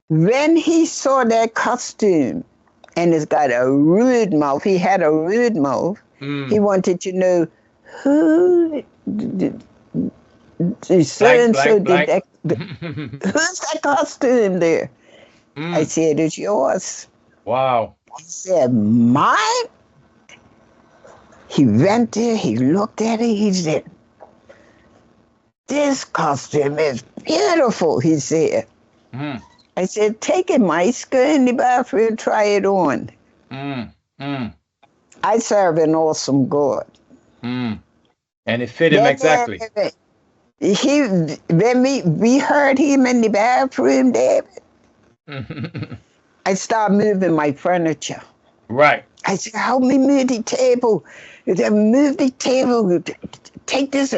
when he saw that costume, and it's got a rude mouth, he had a rude mouth, he wanted to know who so-and-so did that. Who's that costume there? I said, it's yours. Wow. He said, mine? He went there, he looked at it, he said, this costume is beautiful, he said. I said, take it, Mike, go in the bathroom and try it on. I serve an awesome God. And it fit him exactly. When we heard him in the bathroom, David, I started moving my furniture. Right. I said, help me move the table. Move the table. Take this,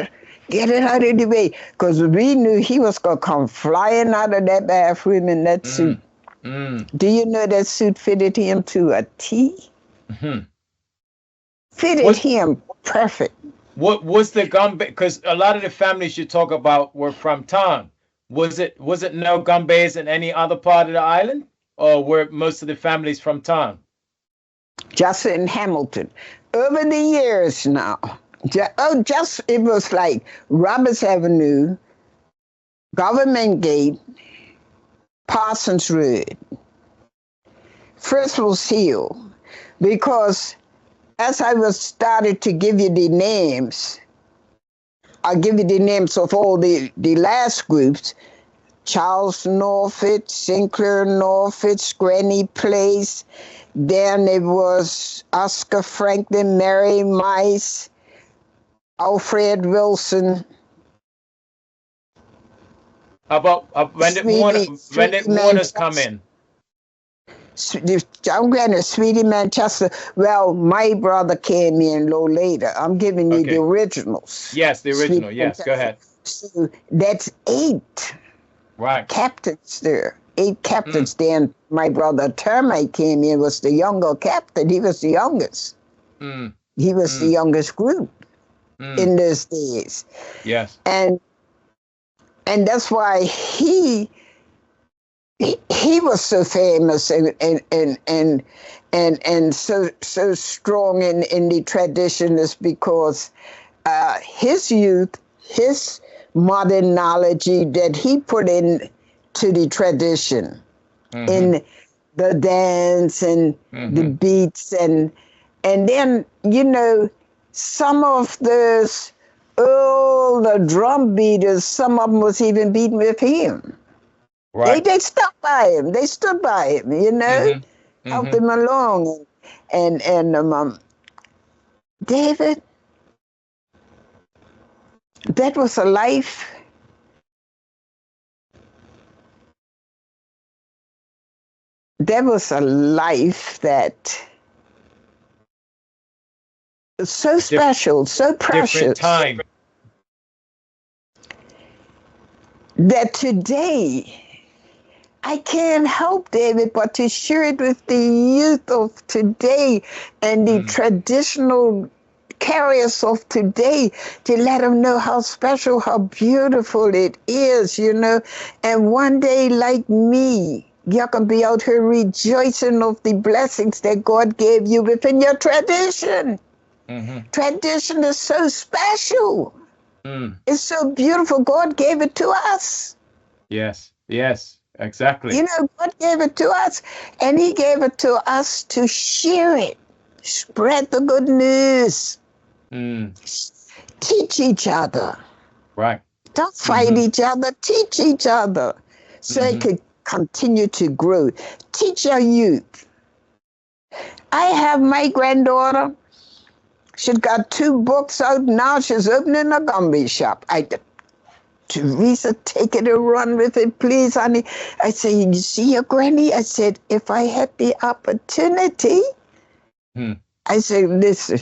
get it out of the way. Because we knew he was going to come flying out of that bathroom in that suit. Do you know that suit fitted him to a T? Fitted him perfect. What was the Gombey? Because a lot of the families you talk about were from town. Was it no Gombeys in any other part of the island? Or were most of the families from town? Just in Hamilton. Over the years now, it was like Roberts Avenue, Government Gate, Parsons Road, Friswell's Hill, because as I was started to give you the names, I'll give you the names of all the last groups: Charles Norfolk, Sinclair Norfolk, Granny Place. Then it was Oscar Franklin, Mary Mice, Alfred Wilson. How about when did Warner's come in? I'm going to Sweetie Manchester. Well, my brother came in a little later. I'm giving you the originals. Yes, the original. Sweetie yes, Manchester. Go ahead. So that's 8 captains there. 8 captains. Then my brother Termite came in, was the younger captain. He was the youngest. He was the youngest group in those days. Yes. And that's why he was so famous and so strong in the tradition, is because his youth, his modern knowledge that he put in to the tradition, in the dance and the beats, and then some of those the drum beaters, some of them was even beaten with him. Right. They stuck by him. They stood by him, helped him along. And David, that was a life. That was a life that was so special, so precious. Different time. That today, I can't help, David, but to share it with the youth of today and the traditional carriers of today, to let them know how special, how beautiful it is, And one day, like me, you can be out here rejoicing of the blessings that God gave you within your tradition. Tradition is so special. It's so beautiful. God gave it to us. Yes, exactly. God gave it to us, and he gave it to us to share it, spread the good news, teach each other. Right. Don't fight each other, teach each other, so it could continue to grow. Teach your youth. I have my granddaughter. She's got 2 books out now. She's opening a Gombey shop. Teresa, take it and run with it, please, honey. I said, you see your granny? I said, if I had the opportunity, I said, listen,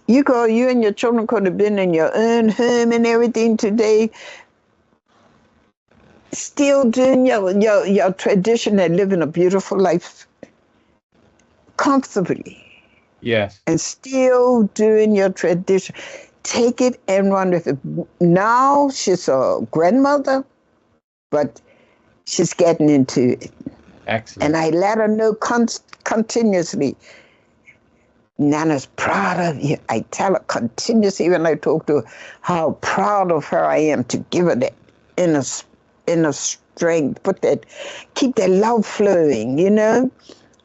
you and your children could have been in your own home and everything today. still doing your tradition and living a beautiful life comfortably. Yes. And still doing your tradition. Take it and run with it. Now she's a grandmother, but she's getting into it. Excellent. And I let her know continuously, Nana's proud of you. I tell her continuously when I talk to her how proud of her I am to give her that inner strength, keep that love flowing, you know?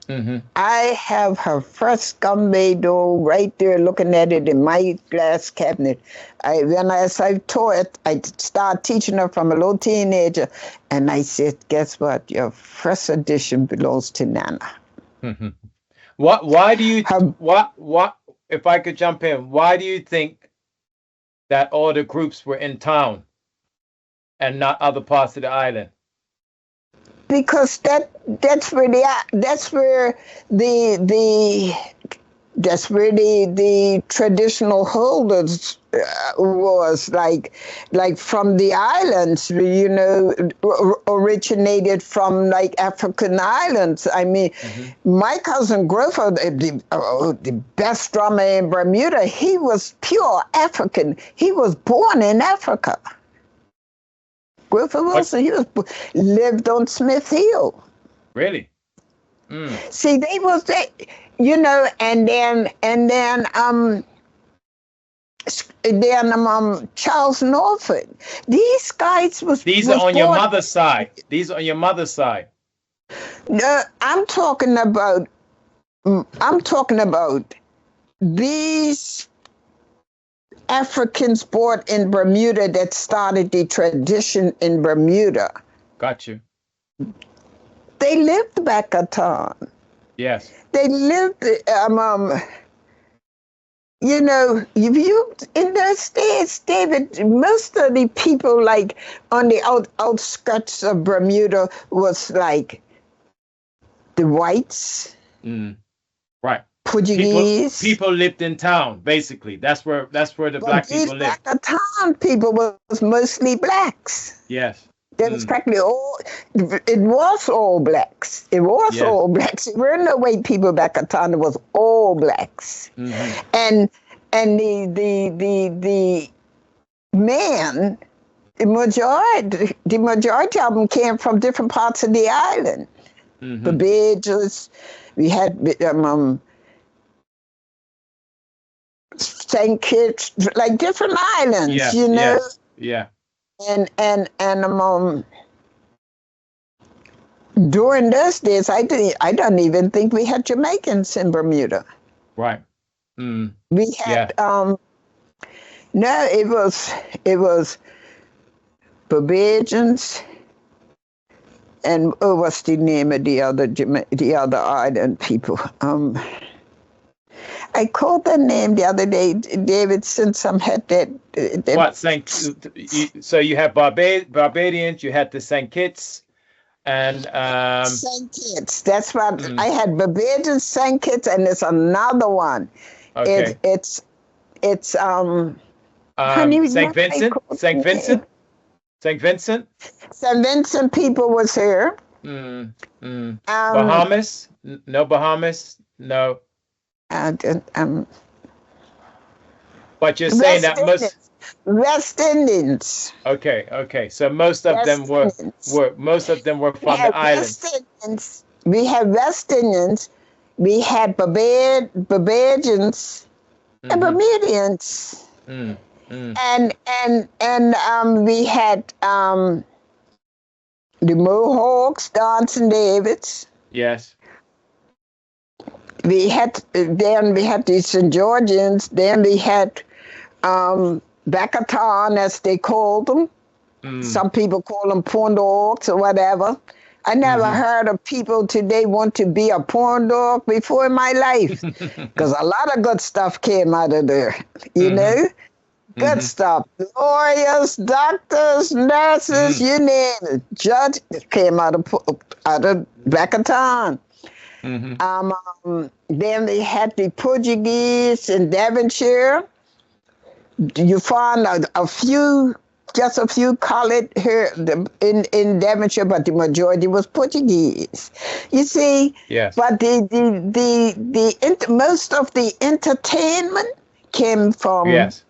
Mm-hmm. I have her first Gombey doll right there looking at it in my glass cabinet. As I taught it, I started teaching her from a little teenager, and I said, guess what? Your first edition belongs to Nana. Mm-hmm. Why do you, if I could jump in, why do you think that all the groups were in town and not other parts of the island? Because that's where the traditional holders was like from the islands, you know, originated from like African islands. I mean, my cousin Grover, the best drummer in Bermuda, he was pure African. He was born in Africa. Griffith Wilson, he lived on Smith Hill. Really? See, they was that, you know, and then Charles Norfolk. These guys was. These are on your mother's side. These are on your mother's side. No, I'm talking about these Africans born in Bermuda that started the tradition in Bermuda. Got you. They lived back at town. Yes. They lived, you know, you in those days, David, most of the people like on the outskirts of Bermuda was like the whites. Right. Portuguese. People lived in town, basically. That's where the black people lived. Back at town, people was mostly blacks. Yes. There was practically it was all blacks. It was all blacks. There were no white people back at town. It was all blacks. And the men, the majority of them came from different parts of the island. The Barbados, we had St. Kitts, like different islands, you know. Yeah. And during those days, I don't even think we had Jamaicans in Bermuda. Right. We had no, it was Barbadians and what's the name of the other island people? I called their name the other day, David, since I had that. What, so you have Barbadians, you had the St. Kitts, and St. Kitts. That's what I had. Barbadians, St. Kitts, and there's another one. Okay. It's St. Vincent. St. Vincent. St. Vincent. St. Vincent people was here. Bahamas. No Bahamas. No. But you're saying that West Indians. Okay. So most of them were from the islands. We have West Indians. We had Barbadians and Bermudians. And we had the Mohawks, Johnson Davids. Yes. We had the St. Georgians. Then we had Bacatan, as they called them. Some people call them porn dogs or whatever. I never heard of people today want to be a porn dog before in my life, because a lot of good stuff came out of there. You know, good stuff. Lawyers, doctors, nurses, you name it. Judge came out of Bacatan. Then they had the Portuguese in Devonshire. You found a few just a few colored here in Devonshire, but the majority was Portuguese. You see, Yes. but most of the entertainment came from Yes.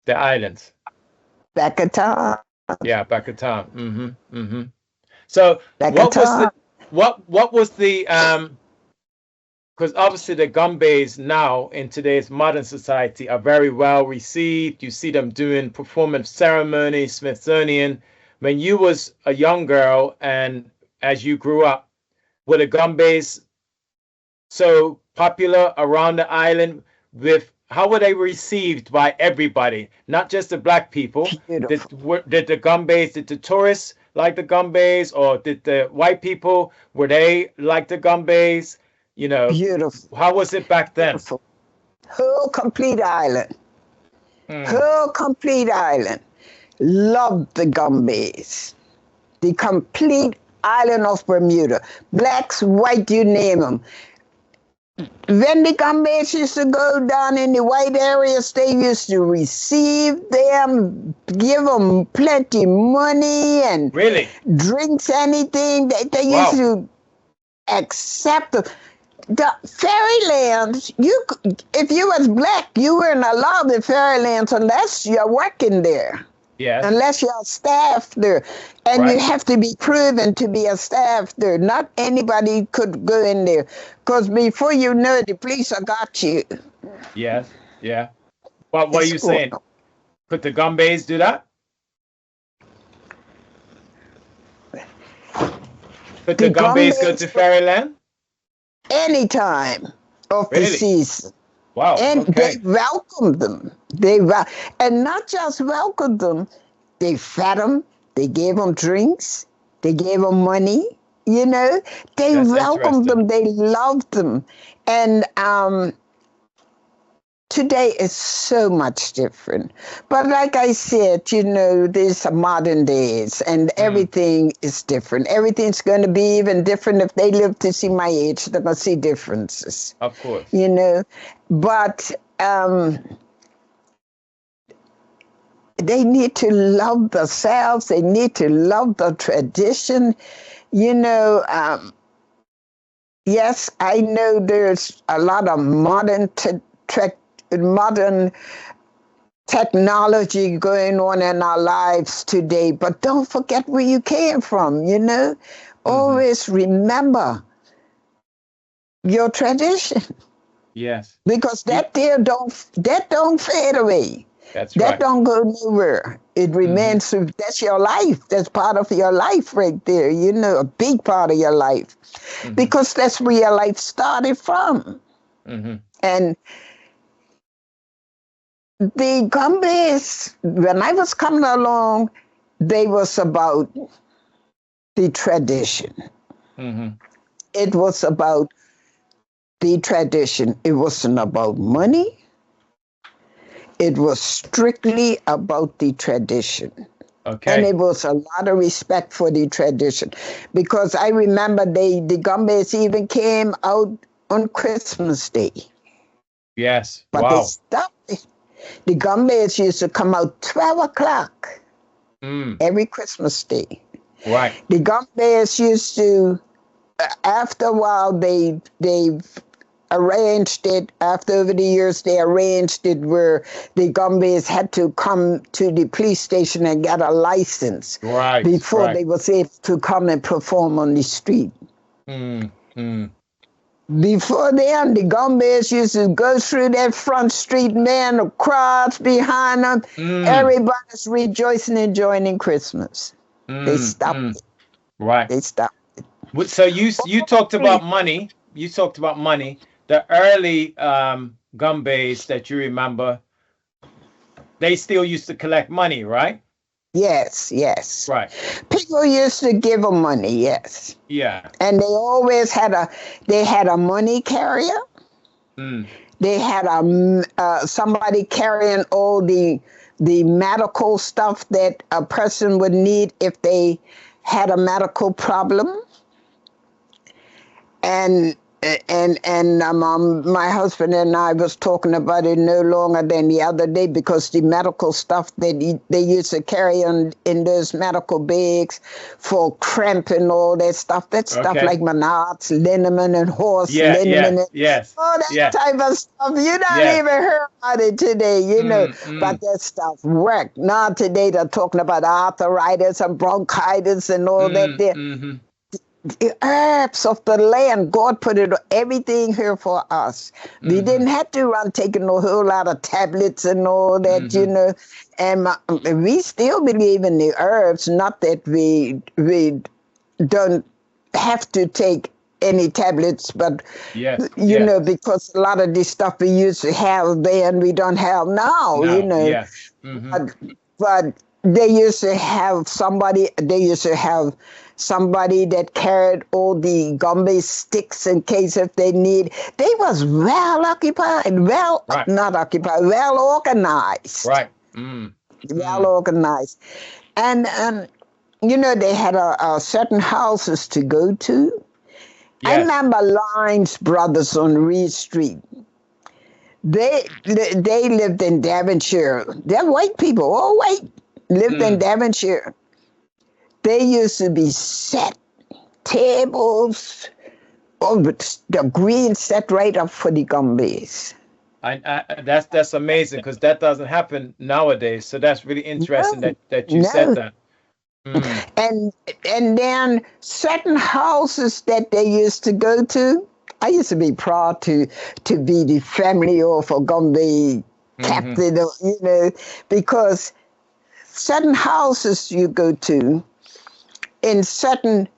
The islands. back at town. Yeah, back at town. So Back at what was the town. what was the because obviously the Gombeys now in today's modern society are very well received. You see them doing performance ceremonies, Smithsonian. When you was a young girl and as you grew up, were the Gombeys so popular around the island? With how were they received by everybody, not just the black people? Beautiful. Did the Gombeys, did the tourists like the Gombeys, or did the white people, were they like the Gombeys? You know, Beautiful. how was it back then? Beautiful. Whole complete island. Hmm. Whole complete island. Loved the Gombeys. The complete island of Bermuda. Blacks, white, you name them. When the Gombeys used to go down in the white areas, they used to receive them, give them plenty money and Really? drinks, anything. They Wow. used to accept them. The fairylands, if you was black, you weren't allowed in fairylands unless you're working there. Yes. Unless you're a staff there. And Right. you have to be proven to be a staff there. Not anybody could go in there. Because before you know it, the police have got you. Yes. Yeah. What are you Escort saying? them. Could the Gombeys do that? Could the The Gombeys go Gombeys- to Fairyland? Any time of the Really? season. Wow. And Okay. they welcomed them. And not just welcomed them, they fed them, they gave them drinks, they gave them money, you know. They That's welcomed interesting. them, they loved them. And today is so much different. But like I said, you know, there's some modern days and everything is different. Everything's going to be even different. If they live to see my age, they're going to see differences. Of course. You know, but they need to love themselves. They need to love the tradition. You know, yes, I know there's a lot of modern technology going on in our lives today, but don't forget where you came from, you know? Always remember your tradition. Yes. Because that don't fade away. That's That right. don't go nowhere. It remains, that's your life. That's part of your life right there, you know, a big part of your life. Because that's where your life started from. And the Gombeys, when I was coming along, they was about the tradition. It was about the tradition. It wasn't about money. It was strictly about the tradition. Okay. And it was a lot of respect for the tradition. Because I remember the Gombeys even came out on Christmas Day. Yes. But Wow. they stopped it. The Gombeys used to come out 12 o'clock every Christmas Day. Right. The Gombeys used to, after a while, they arranged it, after over the years, they arranged it where the Gombeys had to come to the police station and get a license before they was able to come and perform on the street. Before then, the Gombeys used to go through that front street, man, the crowds behind them. Everybody's rejoicing and joining Christmas. They stopped it. Right. They stopped it. So you talked about money. You talked about money. The early Gombeys that you remember, they still used to collect money, right? Yes, yes. Right. People used to give them money, yes. Yeah. And they always had a money carrier. They had somebody carrying all the medical stuff that a person would need if they had a medical problem. And My husband and I was talking about it no longer than the other day, because the medical stuff that they used to carry on in those medical bags for cramp and all that stuff, like Menards, liniment and horse liniment, all that type of stuff. You don't even hear about it today, but that stuff worked. Now today they're talking about arthritis and bronchitis and all that there. The herbs of the land, God put everything here for us. We didn't have to run taking a whole lot of tablets and all that, and we still believe in the herbs, not that we don't have to take any tablets, but because a lot of this stuff we used to have then we don't have now, but they used to have somebody that carried all the Gombey sticks in case if they need. They was well occupied, well organized. Right. Well organized. And they had a certain houses to go to. Yes. I remember Lyons Brothers on Reed Street. They lived in Devonshire. They're white people, all white, lived in Devonshire. They used to be set tables, the green set right up for the Gombeys. That's amazing, because that doesn't happen nowadays. So that's really interesting that you said that. And then certain houses that they used to go to, I used to be proud to be the family of a Gombey captain, because certain houses you go to in certain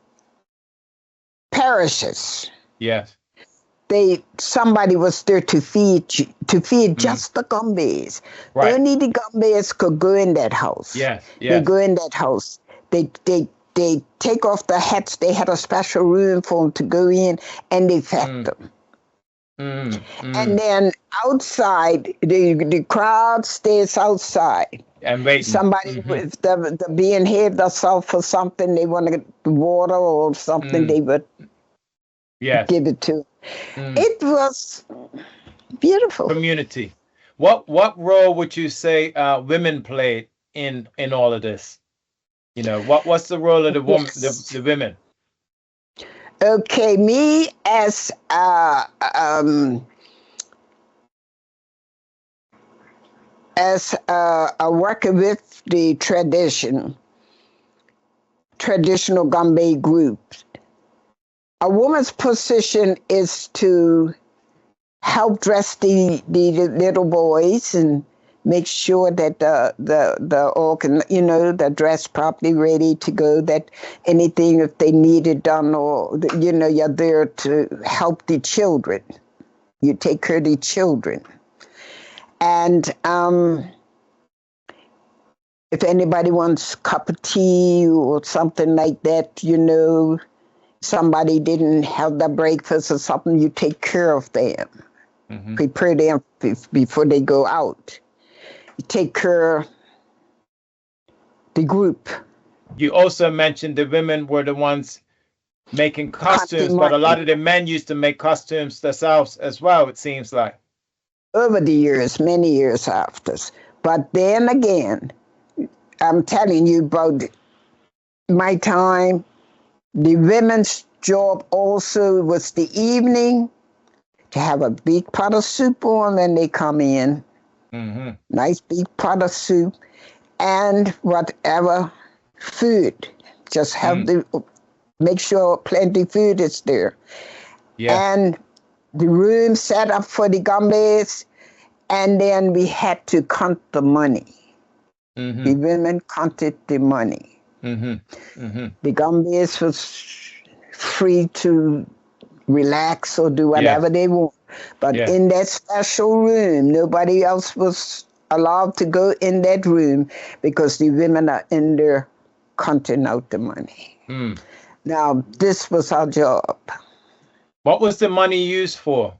parishes. Yes. Somebody was there to feed just the Gombeys. Right. Only the Gombeys could go in that house. Yes. They go in that house. They take off the hats. They had a special room for them to go in, and they fed them. And then outside, the crowd stays outside. And waiting. Somebody with the being here themselves for something, they want to get water or something, they would give it to. It was beautiful. Community. What role would you say women played in all of this? What's the role of the woman, the women? Okay, me as a worker with the traditional Gombey groups, a woman's position is to help dress the little boys and make sure that the dress properly ready to go, that anything if they need it done, or you're there to help the children. You take care of the children. And if anybody wants a cup of tea or something like that, somebody didn't have their breakfast or something, you take care of them. Prepare them before they go out. You take care of the group. You also mentioned the women were the ones making costumes, but a lot of the men used to make costumes themselves as well, it seems like. Over the years, many years after. But then again, I'm telling you about my time, the women's job also was the evening to have a big pot of soup on when they come in. Nice big pot of soup and whatever food. Just have make sure plenty food is there. And the room set up for the Gombeys, and then we had to count the money. The women counted the money. The Gombeys was free to relax or do whatever they want. But in that special room, nobody else was allowed to go in that room because the women are in there counting out the money. Now, this was our job. What was the money used for?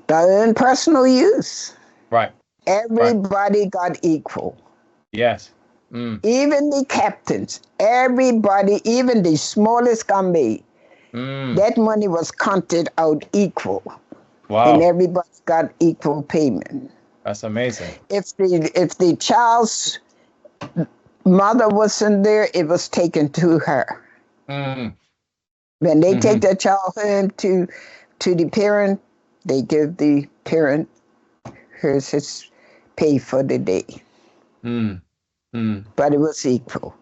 Their own personal use. Right. Everybody got equal. Yes. Even the captains, everybody, even the smallest Gombey, That money was counted out equal, and Wow, everybody got equal payment. that's amazing. If the child's mother wasn't there, it was taken to her. Mm. When they take Mm-hmm. the child home to the parent, they give the parent his pay for the day. Mm. Mm. But it was equal.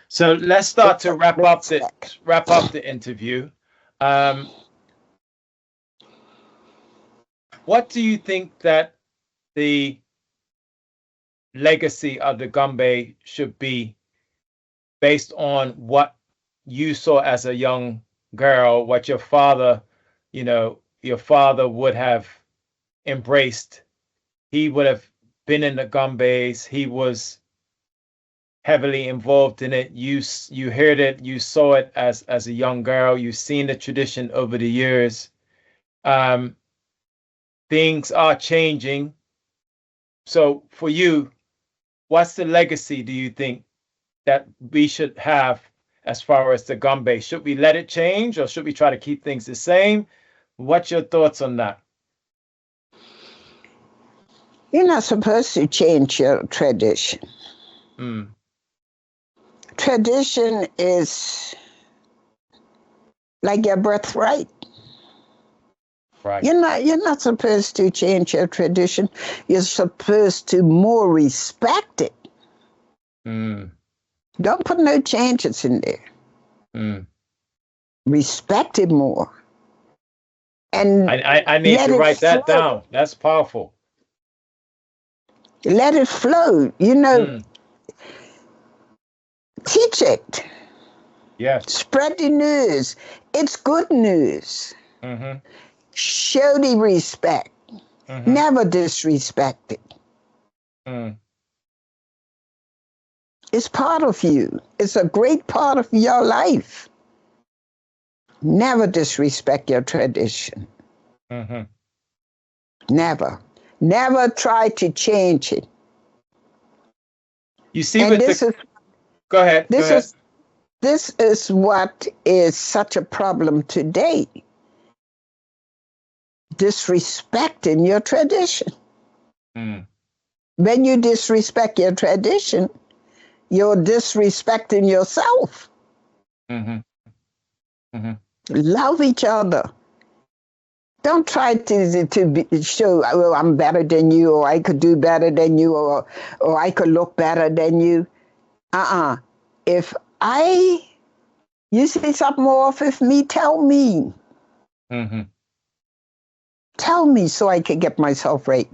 So let's start to wrap up the interview. What do you think that the legacy of the Gombey should be, based on what you saw as a young girl, what your father would have embraced? He would have been in the Gombeys. He was heavily involved in it. You heard it, you saw it as a young girl. You've seen the tradition over the years. Things are changing. So for you, what's the legacy, do you think, that we should have as far as the Gombey? Should we let it change, or should we try to keep things the same? What's your thoughts on that? You're not supposed to change your tradition. Mm. Tradition is like your birthright. Right. You're not supposed to change your tradition. You're supposed to more respect it. Mm. Don't put no changes in there. Mm. Respect it more. And I need to write that down. That's powerful. Let it flow. Teach it. Yeah. Spread the news. It's good news. Mm-hmm. Show the respect. Mm-hmm. Never disrespect it. Mm. It's part of you. It's a great part of your life. Never disrespect your tradition. Mm-hmm. Never. Never try to change it. You see, and go ahead. This is what is such a problem today. Disrespecting your tradition. Mm. When you disrespect your tradition, you're disrespecting yourself. Mm-hmm. Mm-hmm. Love each other. Don't try to show, oh, I'm better than you, or I could do better than you, or I could look better than you. If you see something off with me, tell me. Mm-hmm. Tell me so I can get myself right.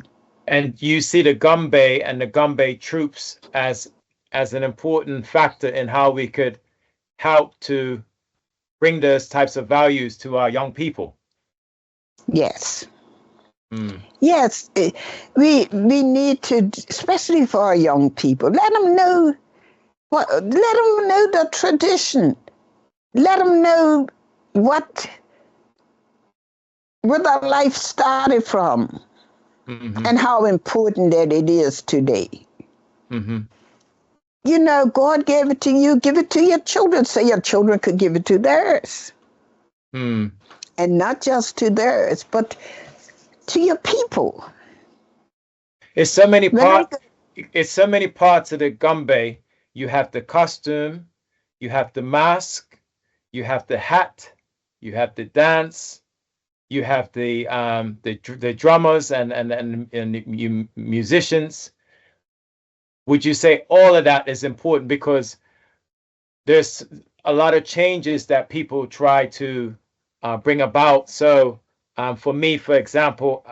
And you see the Gombey and the Gombey troupes as an important factor in how we could help to bring those types of values to our young people. Yes. Mm. Yes, we need to, especially for our young people, let them know the tradition. Let them know what where our life started from, mm-hmm. and how important that it is today. Mm-hmm. God gave it to you, give it to your children, so your children could give it to theirs. Mm. And not just to theirs, but to your people. It's so many parts. It's so many parts of the Gombey. You have the costume, you have the mask, you have the hat, you have the dance, you have the drummers and the musicians. Would you say all of that is important, because there's a lot of changes that people try to bring about? So for me, for example,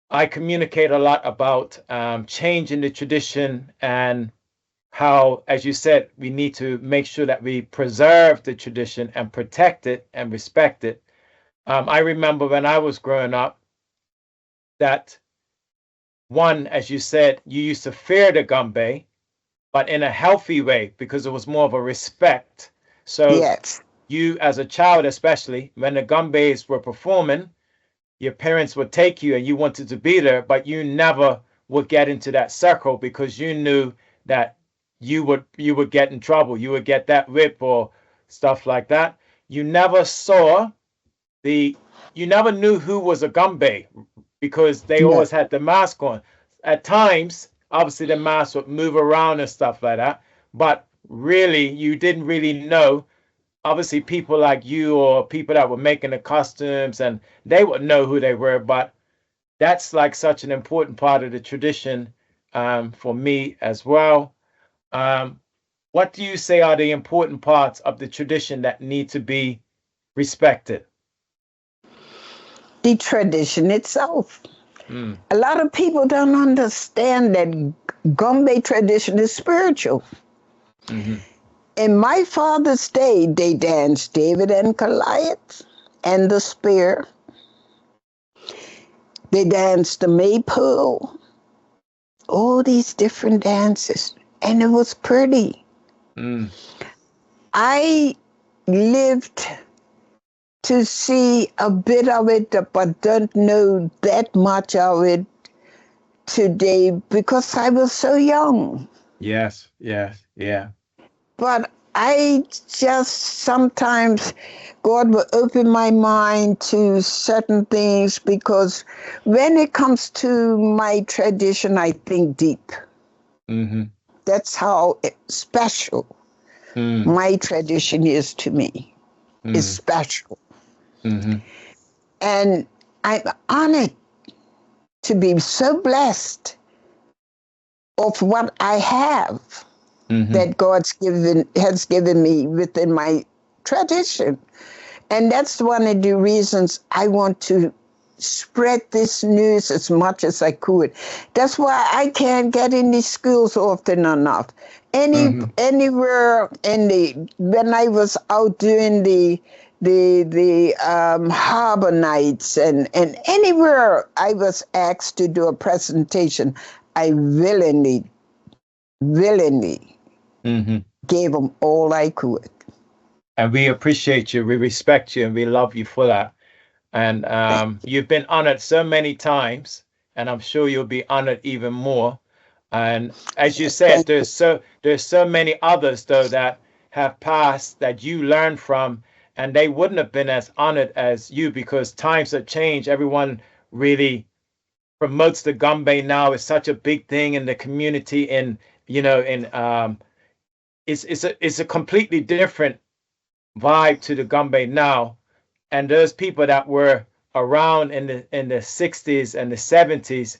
I communicate a lot about changing the tradition, and how, as you said, we need to make sure that we preserve the tradition and protect it and respect it. I remember when I was growing up that, one, as you said, you used to fear the Gombey, but in a healthy way, because it was more of a respect. So yes. You, as a child, especially when the Gombeys were performing, your parents would take you and you wanted to be there, but you never would get into that circle, because you knew that you would get in trouble. You would get that whip, or stuff like that. You never saw you never knew who was a Gombey because they No. always had the mask on. At times, obviously the mask would move around and stuff like that, but really you didn't really know. Obviously people like you or people that were making the costumes, and they would know who they were, but that's like such an important part of the tradition for me as well. What do you say are the important parts of the tradition that need to be respected? The tradition itself. Mm. A lot of people don't understand that Gombey tradition is spiritual. Mm-hmm. In my father's day, they danced David and Goliath and the spear. They danced the maypole, all these different dances, and it was pretty. Mm. I lived to see a bit of it, but don't know that much of it today because I was so young. Yes, yes, yeah. But I just sometimes, God will open my mind to certain things because when it comes to my tradition, I think deep. Mm-hmm. That's how special my tradition is to me. It's special. Mm-hmm. And I'm honored to be so blessed of what I have that has given me within my tradition. And that's one of the reasons I want to spread this news as much as I could. That's why I can't get in the schools often enough. Anywhere when I was out doing the harbor nights and anywhere I was asked to do a presentation, I willingly gave them all I could. And we appreciate you, we respect you, and we love you for that. And you've been honored so many times, and I'm sure you'll be honored even more. And as you said, there's so many others though that have passed that you learned from, and they wouldn't have been as honored as you because times have changed. Everyone really promotes the Gombey now. It's such a big thing in the community, and it's a completely different vibe to the Gombey now. And those people that were around in the 60s and the 70s,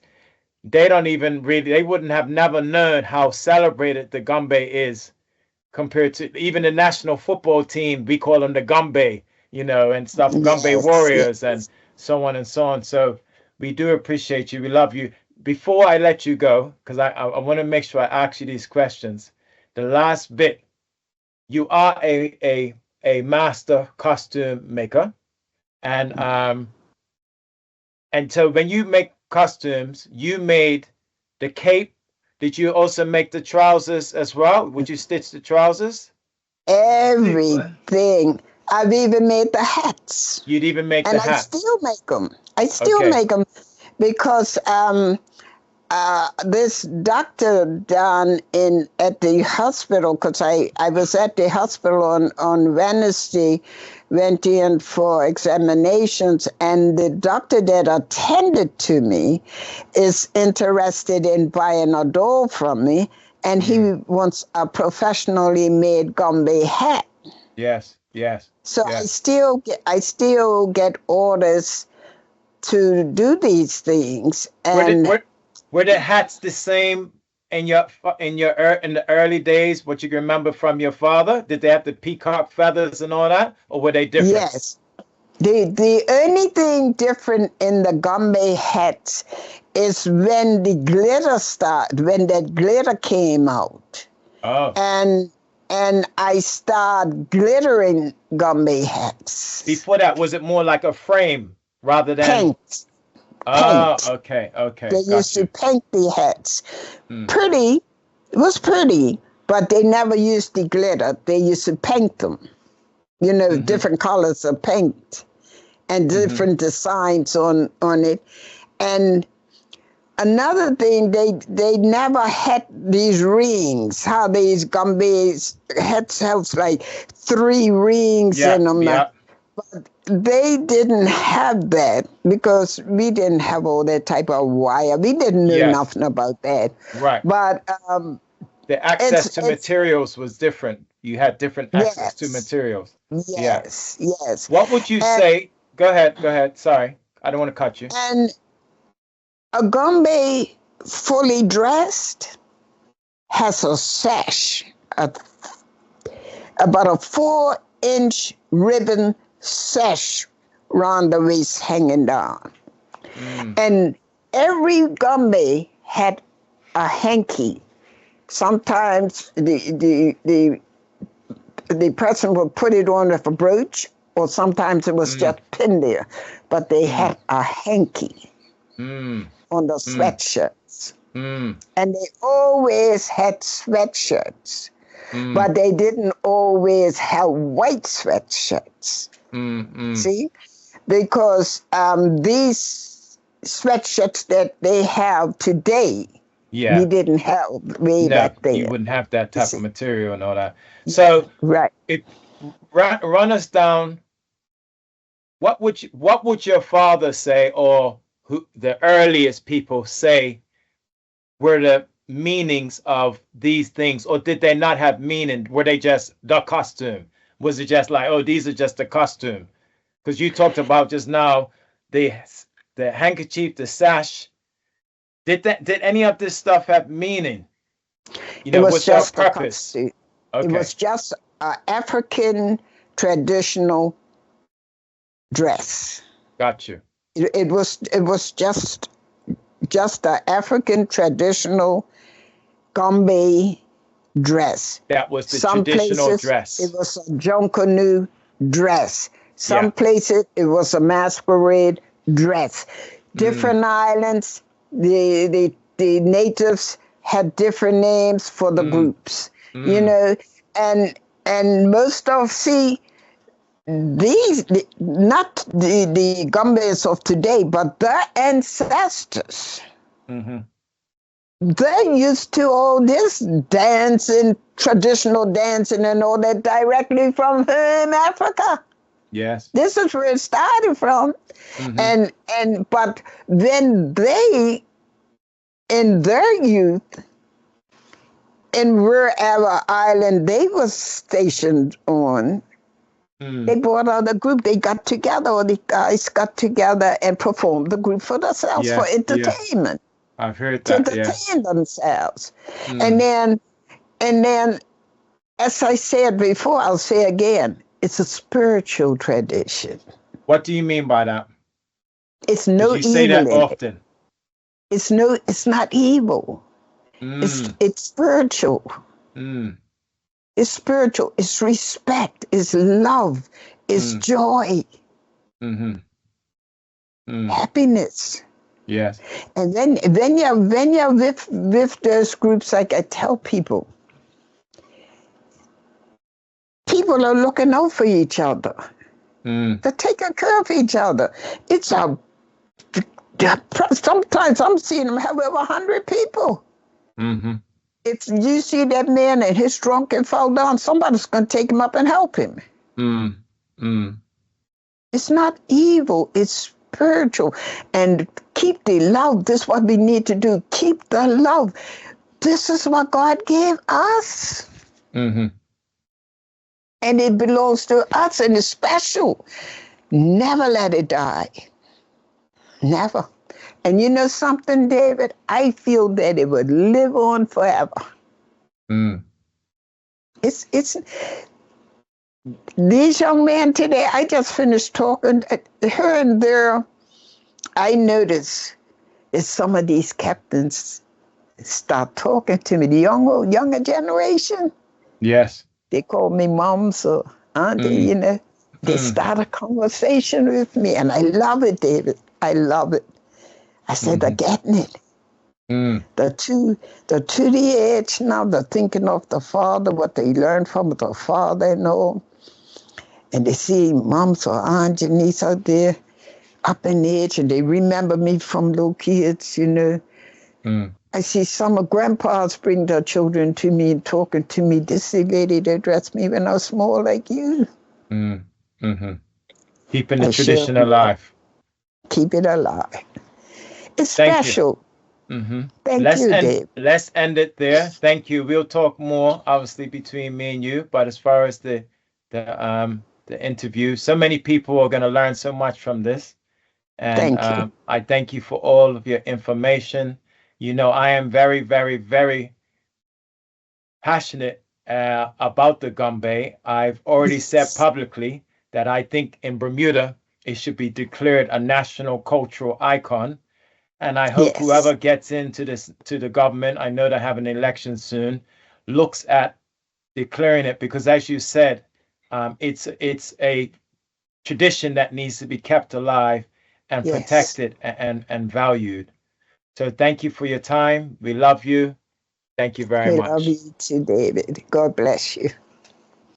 they wouldn't have never known how celebrated the Gombey is compared to even the national football team. We call them the Gombey, and stuff, Gombey Warriors and so on and so on. So we do appreciate you. We love you. Before I let you go, because I want to make sure I ask you these questions. The last bit, you are a master costume maker. And so when you make costumes, you made the cape. Did you also make the trousers as well? Would you stitch the trousers? Everything. I've even made the hats. You'd even make the hats. And I still make them. I still make them because this doctor down at the hospital, because I was at the hospital on Wednesday, went in for examinations, and the doctor that attended to me is interested in buying a doll from me, and he wants a professionally made Gombey hat. Yes, yes. So yes. I still get orders to do these things. And were the hats the same in the early days? What you can remember from your father? Did they have the peacock feathers and all that, or were they different? Yes. The only thing different in the Gombey hats is when the glitter when that glitter came out. Oh. And I started glittering Gombey hats. Before that, was it more like a frame rather than paint? Oh, okay. They used to paint the hats. Pretty, it was pretty, but they never used the glitter. They used to paint them. Different colors of paint and different designs on it. And another thing, they never had these rings. How these Gombeys had like 3 rings Yeah, in them. yeah, They didn't have that because we didn't have all that type of wire. We didn't know yes, nothing about that. right. But The access to it's materials was different. You had different access to yes, materials. Yeah. yes. What would you And say? Go ahead. Sorry, I don't want to cut you. and a Gombey fully dressed has a sash, about a 4-inch ribbon sash round the waist hanging down. And every Gombey had a hanky. Sometimes the person would put it on with a brooch, or sometimes it was just pinned there. But they had a hanky on the sweatshirts. And they always had sweatshirts. But they didn't always have white sweatshirts. See? Because these sweatshirts that they have today, Yeah. we didn't have way No, back then. you wouldn't have that type of material and all that. So Right. run us down. What would your father say, or who the earliest people say were the meanings of these things, or did they not have meaning? Were they just the costume? Was it just like, oh, these are just the costume? Because you talked about just now the handkerchief, the sash. Did any of this stuff have meaning? You know, It was what's our just a purpose? costume. Okay. It was just an African traditional dress. Got you. It was just an African traditional Gombey dress. That was the Some traditional places dress. it was a Jonkanu dress. Some Yeah. places it was a masquerade dress. Different islands, the natives had different names for the groups. You know, and most of these not the Gombeys of today, but their ancestors. They're used to all this dancing, traditional dancing and all that directly from Africa. Yes. This is where it started from. But then they, in their youth, in wherever island they was stationed on, they brought out a group. They got together, or the guys got together and performed the group for themselves for entertainment. I've heard To that. entertain themselves. And then, as I said before, I'll say again, it's a spiritual tradition. What do you mean by that? It's no You say evil that in often. it. It's not evil. It's spiritual. It's spiritual. It's respect. It's love. It's joy. Happiness. Yes. And then you're with those groups, like I tell people are looking out for each other. They're taking care of each other. Sometimes I'm seeing them have over 100 people. If you see that man and he's drunk and fall down, somebody's going to take him up and help him. It's not evil. It's spiritual. And keep the love. This is what we need to do. Keep the love. This is what God gave us. And it belongs to us, and it's special. Never let it die. Never. And you know something, David? I feel that it would live on forever. It's these young men today, I just finished talking, here and there, I notice that some of these captains start talking to me, the younger generation. Yes. They call me moms or auntie, you know. They start a conversation with me, and I love it, David. I love it. I said, they're getting it. They're to the edge now. They're thinking of the father, what they learned from the father and all. And they see moms or Aunt Janice out there up in the edge, and they remember me from little kids, you know. I see some of grandpas bring their children to me and talking to me. This is the lady that dressed me when I was small like you. Keeping the tradition alive. Keep it alive. It's Thank special. You. Thank you, Dave. Let's end it there. Thank you. We'll talk more, obviously, between me and you. But as far as the interview, so many people are going to learn so much from this. And Thank you. I thank you for all of your information. You know, I am very, very, very passionate about the Gombey. I've already said publicly that I think in Bermuda, it should be declared a national cultural icon. And I hope whoever gets into this, to the government, I know they have an election soon, looks at declaring it, because as you said, it's a tradition that needs to be kept alive and protected and valued. So thank you for your time. We love you. Thank you very much. We love you too, David. God bless you.